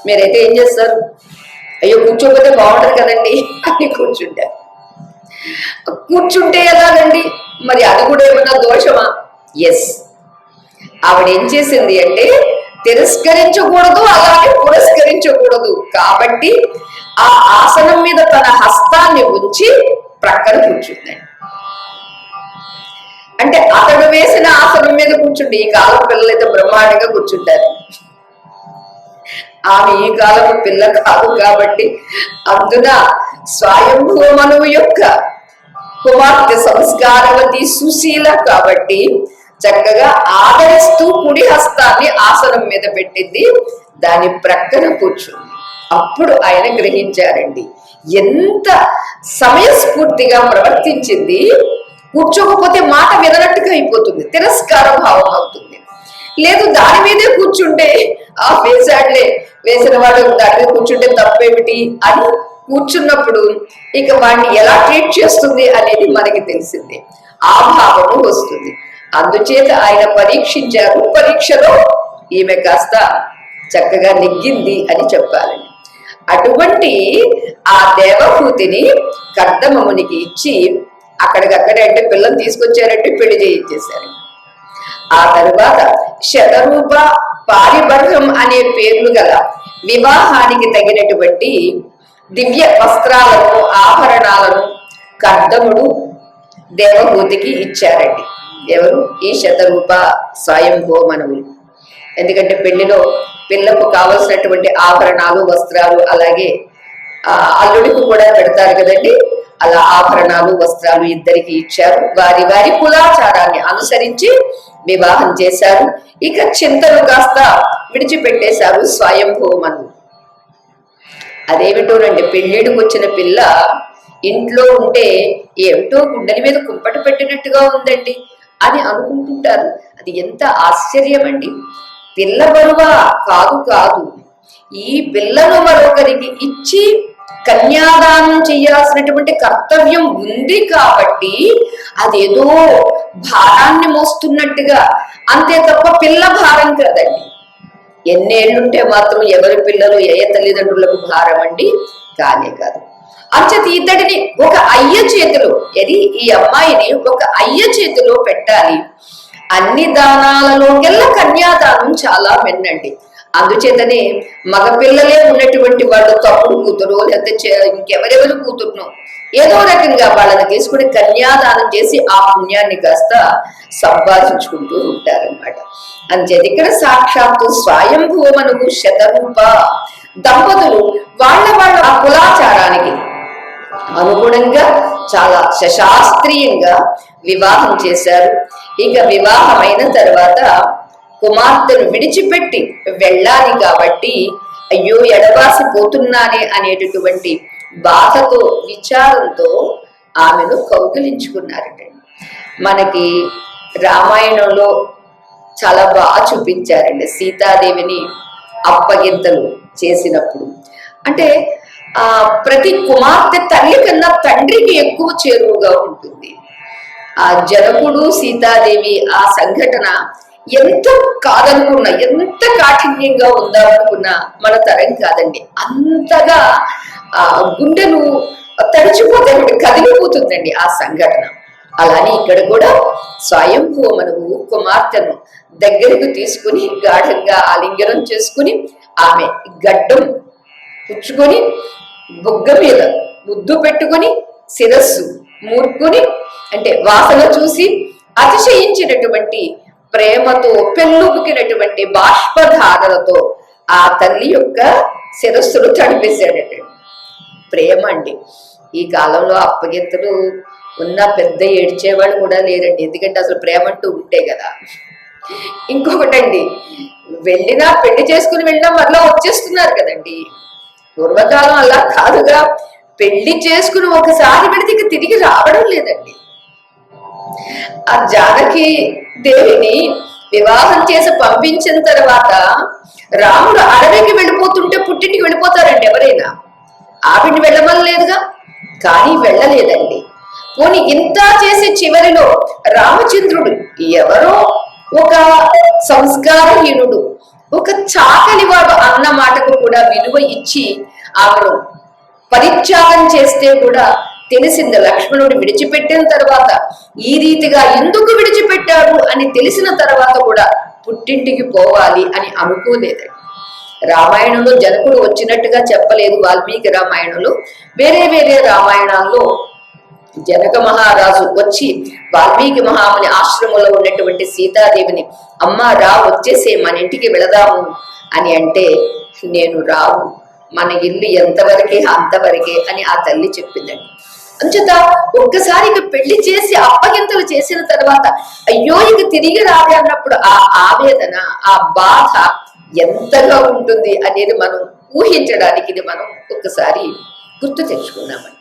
మీరైతే ఏం చేస్తారు? అయ్యో కూర్చోకపోతే బాగుంటది కదండి అని కూర్చుంటారు. కూర్చుంటే ఎలాగండి? మరి అది కూడా ఏమన్నా దోషమా? ఎస్, ఆవిడ ఏం చేసింది అంటే తిరస్కరించకూడదు, అలాగే పురస్కరించకూడదు. కాబట్టి ఆ ఆసనం మీద తన హస్తాన్ని ఉంచి ప్రక్కన కూర్చుందండి. అంటే అతడు వేసిన ఆసనం మీద కూర్చుంటే, ఈ కాలం పిల్లలైతే బ్రహ్మాండంగా కూర్చుంటారు. ఆమె ఈ కాలపు పిల్ల కాదు కాబట్టి, అందున స్వయంభూ మనువు యొక్క కుమార్తె సంస్కారవతి సుశీల కాబట్టి చక్కగా ఆదరిస్తూ కుడి హస్తాన్ని ఆసనం మీద పెట్టింది, దాని ప్రక్కన కూర్చుంది. అప్పుడు ఆయన గ్రహించారండి ఎంత సమయస్ఫూర్తిగా ప్రవర్తించింది. కూర్చోకపోతే మాట విననట్టుగా అయిపోతుంది, తిరస్కార భావం అవుతుంది. లేదు దాని మీదే కూర్చుంటే ఆ వేసాడులే, వేసిన వాడు దాని మీద కూర్చుంటే తప్పేమిటి అని కూర్చున్నప్పుడు ఇక వాడిని ఎలా ట్రీట్ చేస్తుంది అనేది మనకి తెలిసింది, ఆ భావము వస్తుంది. అందుచేత ఆయన పరీక్షించారు. పరీక్షలో ఈమె కాస్త చక్కగా నెగ్గింది అని చెప్పాలండి. అటువంటి ఆ దేవహూతిని కర్దమమునికి ఇచ్చి అక్కడికక్కడే అంటే పిల్లలు తీసుకొచ్చారంటే పెళ్లి చేయించేశారు. ఆ తరువాత శతరూప, పారిబర్హం అనే పేర్లు గల వివాహానికి తగినటువంటి దివ్య వస్త్రాలను, ఆభరణాలను కర్దముడు దేవహూతికి ఇచ్చారండి. ఎవరు? ఈ శతరూప స్వయంభూ మనువులు. ఎందుకంటే పెళ్లిలో పిల్లకు కావలసినటువంటి ఆభరణాలు, వస్త్రాలు, అలాగే అల్లుడికి కూడా పెడతారు కదండి, అలా ఆభరణాలు, వస్త్రాలు ఇద్దరికి ఇచ్చారు. వారి వారి కులాచారాన్ని అనుసరించి వివాహం చేశారు. ఇక చింతలు కాస్త విడిచిపెట్టేశారు స్వయంభూ మనువు. అదేమిటోనండి, పెళ్ళిడికి వచ్చిన పిల్ల ఇంట్లో ఉంటే ఏమిటో గుండెల మీద కుంపట పెట్టినట్టుగా ఉందండి అని అనుకుంటుంటారు. అది ఎంత ఆశ్చర్యం అండి! పిల్ల బరువా? కాదు కాదు, ఈ పిల్లను మరొకరికి ఇచ్చి కన్యాదానం చేయాల్సినటువంటి కర్తవ్యం ఉంది కాబట్టి అదేదో భారాన్ని మోస్తున్నట్టుగా, అంతే తప్ప పిల్ల భారం కాదండి. ఎన్నేళ్లుంటే మాత్రం ఎవరి పిల్లలు ఏ తల్లిదండ్రులకు భారం అండి? కానే కాదు. అంచేత ఇద్దడిని ఒక అయ్య చేతిలో, ఈ అమ్మాయిని ఒక అయ్య చేతిలో పెట్టాలి. అన్ని దానాలలోకెల్లా కన్యాదానం చాలా మెన్నండి. అందుచేతనే మగపిల్లలే ఉన్నటువంటి వాళ్ళు తప్పుడు కూతురు, లేకపోతే ఇంకెవరెవరు కూతురునో ఏదో రకంగా వాళ్ళని తీసుకుని కన్యాదానం చేసి ఆ పుణ్యాన్ని కాస్త సంపాదించుకుంటూ ఉంటారనమాట. అంచేత ఇక్కడ సాక్షాత్తు స్వయంభూ మనువు శతరూప దంపతులు వాళ్ళ ఆ కులాచారానికి అనుగుణంగా చాలా శశాస్త్రీయంగా వివాహం చేశారు. ఇక వివాహమైన తర్వాత కుమార్తెను విడిచిపెట్టి వెళ్ళాలి కాబట్టి అయ్యో ఎడబాసి పోతున్నానే అనేటటువంటి బాధతో, విచారంతో ఆమెను కౌగిలించుకున్నారట. మనకి రామాయణంలో చాలా బాగా చూపించారండి సీతాదేవిని అప్పగింతలు చేసినప్పుడు. అంటే ప్రతి కుమార్తె తల్లి కన్నా తండ్రికి ఎక్కువ చేరువుగా ఉంటుంది. ఆ జనకుడు, సీతాదేవి ఆ సంఘటన ఎంత కాదనుకున్నా, ఎంత కాఠిన్యంగా ఉందామనుకున్నా మన తరం కాదండి. అంతగా గుండెలు తడిచిపోతే కదిలిపోతుందండి ఆ సంఘటన. అలానే ఇక్కడ కూడా స్వయంభూ మనువు కుమార్తెను దగ్గరకు తీసుకుని గాఢంగా ఆలింగనం చేసుకుని ఆమె గడ్డం పుచ్చుకొని బుగ్గ మీద ముద్దు పెట్టుకుని శిరస్సు మూర్కుని, అంటే వాసన చూసి అతిశయించినటువంటి ప్రేమతో పెళ్ళుబుకినటువంటి బాష్పధారలతో ఆ తల్లి యొక్క శిరస్సును తడిపేశాడట. ప్రేమ అండి. ఈ కాలంలో అప్పగింతలు ఉన్న పెద్ద ఏడ్చేవాళ్ళు కూడా లేరండి. ఎందుకంటే అసలు ప్రేమ అంటూ ఉంటే కదా. ఇంకొకటండి, వెళ్ళినా పెళ్లి చేసుకుని వెళ్ళినా మళ్ళా వచ్చేస్తున్నారు కదండి. పూర్వకాలం అలా కాదుగా. పెళ్లి చేసుకుని ఒకసారి వెళితే ఇక తిరిగి రావడం లేదండి. ఆ జానకి దేవిని వివాహం చేసి పంపించిన తర్వాత రాముడు అడవికి వెళ్ళిపోతుంటే పుట్టింటికి వెళ్ళిపోతారండి ఎవరైనా? ఆవిడ్ని వెళ్ళమనలేదుగా, కానీ వెళ్ళలేదండి. పోనీ ఇంత చేసి చివరిలో రామచంద్రుడు ఎవరో ఒక సంస్కారహీనుడు, ఒక చాకలివాడు అన్న మాటకు కూడా విలువ ఇచ్చి ఆమెను పరిత్యాగం చేస్తే కూడా తెలిసింది. లక్ష్మణుడు విడిచిపెట్టిన తర్వాత ఈ రీతిగా ఎందుకు విడిచిపెట్టాడు అని తెలిసిన తర్వాత కూడా పుట్టింటికి పోవాలి అని అనుకోలేదండి. రామాయణంలో జనకుడు వచ్చినట్టుగా చెప్పలేదు వాల్మీకి రామాయణంలో. వేరే వేరే రామాయణాల్లో జనక మహారాజు వచ్చి వాల్మీకి మహాముని ఆశ్రమంలో ఉన్నటువంటి సీతాదేవిని, అమ్మ రా, వచ్చేసే, మన ఇంటికి వెళదాము అని అంటే, నేను రావు, మన ఇల్లు ఎంతవరకే అంతవరకే అని ఆ తల్లి చెప్పిందండి. అంచేత ఒక్కసారి ఇక పెళ్లి చేసి అప్పగింతలు చేసిన తర్వాత అయ్యో ఇక తిరిగి రాదే అన్నప్పుడు ఆ ఆవేదన, ఆ బాధ ఎంతగా ఉంటుంది అనేది మనం ఊహించడానికి ఇది మనం ఒక్కసారి గుర్తు తెచ్చుకున్నామండి.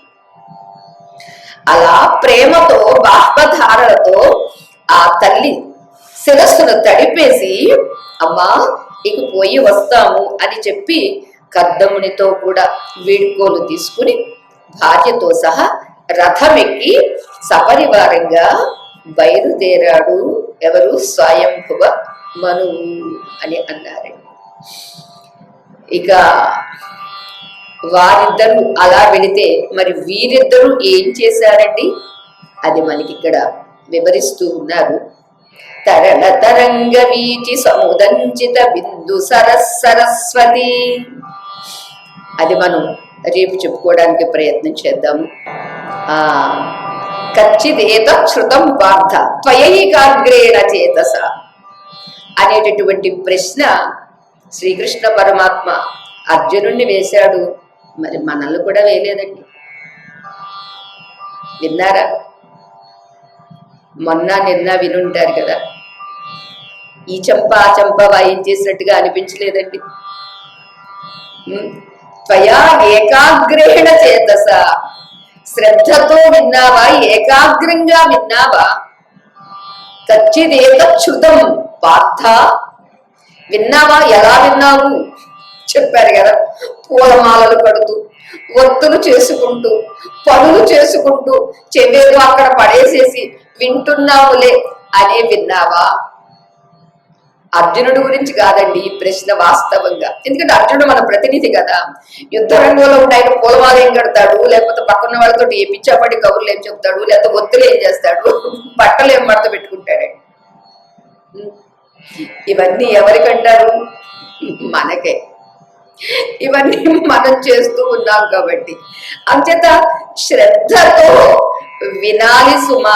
అలా ప్రేమతో బాష్పధారలతో ఆ తల్లి శిరస్సును తడిపేసి, అమ్మా ఇక పోయి వస్తాము అని చెప్పి కర్దమునితో కూడా వీడ్కోలు తీసుకుని భార్యతో సహా రథమెక్కి సపరివారంగా బయలుదేరాడు. ఎవరు? స్వయంభువ మనువు అని అన్నారండి. ఇక వారిద్దరూ అలా వెళితే మరి వీరిద్దరూ ఏం చేశారండి? అది మనకి ఇక్కడ వివరిస్తూ ఉన్నారు. తరళ తరంగ వీచి సముదంచిత బిందు సరస్వతి. అది మనం రేపు చెప్పుకోవడానికి ప్రయత్నం చేద్దాము. కచ్చిదేత శృతం పార్థ త్వయైకాగ్రేణ చేతస అనేటటువంటి ప్రశ్న శ్రీకృష్ణ పరమాత్మ అర్జునుడిని వేశాడు. మరి మనల్ని కూడా వేయలేదండి. విన్నారా? మొన్న నిన్న వినుంటారు కదా. ఈ చెంప ఆ చెంప వాయించేసినట్టుగా అనిపించలేదండి. త్వయా ఏకాగ్రేణ చేతస, శ్రద్ధతో విన్నావా? ఏకాగ్రంగా విన్నావా? కచ్చిదేత చ్యుతం పార్థ, విన్నావా? ఎలా విన్నావు చెప్పారు కదా. పూలమాలలు కడుతూ, ఒత్తులు చేసుకుంటూ, పనులు చేసుకుంటూ, చెవేదో అక్కడ పడేసేసి వింటున్నావులే అనే విన్నావా? అర్జునుడి గురించి కాదండి ఈ ప్రశ్న వాస్తవంగా. ఎందుకంటే అర్జునుడు మన ప్రతినిధి కదా. యుద్ధ రంగంలో ఉంటే ఆయన పూలమాల ఏం కడతాడు, లేకపోతే పక్కన వాళ్ళతో ఏ పిచ్చాపడి కబుర్లు ఏం చెప్తాడు, లేకపోతే ఒత్తులు ఏం చేస్తాడు, బట్టలు ఏం మడత పెట్టుకుంటాడండి. ఇవన్నీ ఎవరికంటారు? మనకే. ఇవన్నీ మనం చేస్తూ ఉన్నాం కాబట్టి అంచేత శ్రద్ధతో వినాలి సుమా.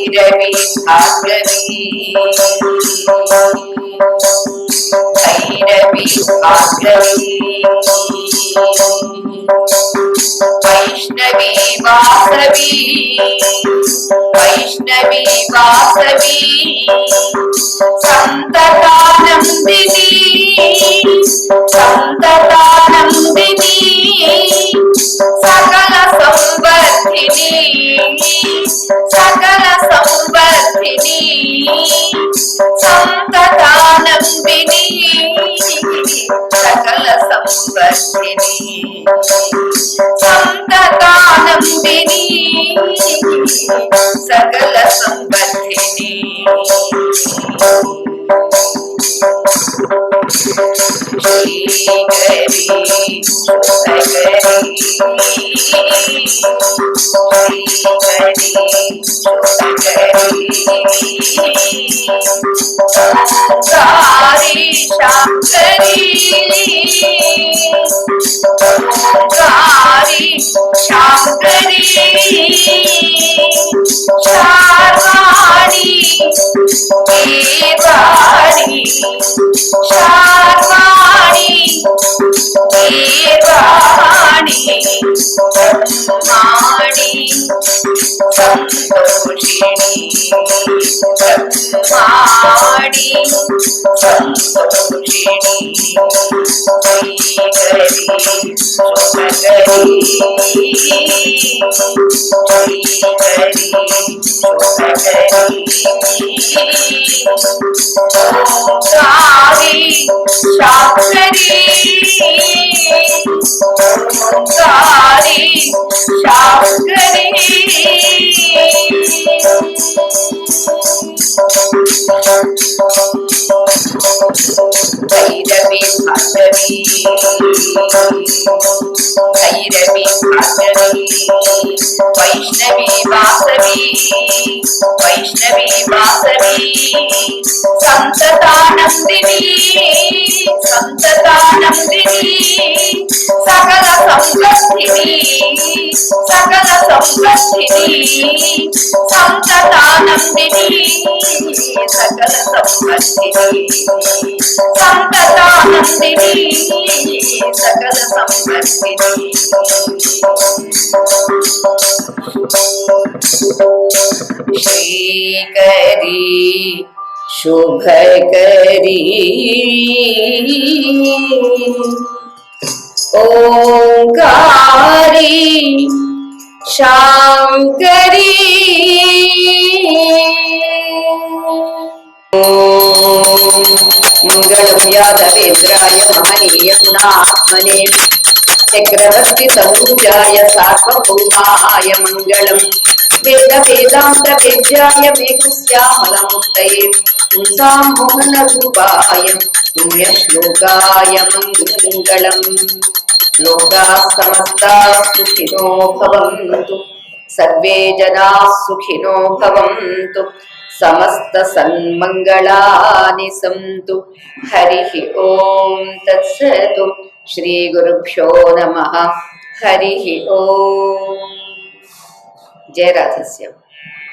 భైరవి భాగవి భైరవి భాగవి వైష్ణవి వాసవి వైష్ణవి వాసవి సంతతానందిని సంతతానందిని సకల సంవర్ధిని సకల సంవర్ధిని సంతతానందిని సకల సంపత్తిని సంతతానందిని సకల సంపత్తిని శ్రీకరి శుభకరి ఓంకారి శాంకరి ఓంకారి శాంకరి శార్వాణి దేవాణి శార్వాణి దేవాణి బ్రహ్మాణి సంతోషిణి బ్రహ్మాణి సంతోషిణి శ్రీకరి శుభకరి శ్రీకరి శుభకరి ఓంకారి శాంకరి ఓంకారి శాంకరి భైరవి భార్గవి భైరవి భార్గవి వైష్ణవి వాసవి వైష్ణవి వాసవి సంతతానందిని సంతతానందిని సకల సంపత్తిని సకల సంపత్తిని సంతతానందిని సకల సంపత్తిని సంతతానందిని సకల సంపత్తిని శ్రీకరి శుభకరి ఓంకారి శాంకరి మంగళం యాదవేంద్రాయ మహనీయ గుణాత్మనే చక్రవర్తి తనూజాయ సార్వభౌమాయ మంగళం వేద వేదాంత వేద్యాయ మేఘశ్యామలముక్తయే పుంసాం మోహన రూపాయ పుణ్య శ్లోకాయ మంగళం లోకాః సమస్తాః సుఖినో భవంతు సర్వే జనాః సుఖినో భవంతు సమస్త సన్మంగళాని సంతు హరిః ఓం తత్సతు శ్రీ గురుభ్యో నమః హరిః ఓం జయ రాధేశ్యామ్.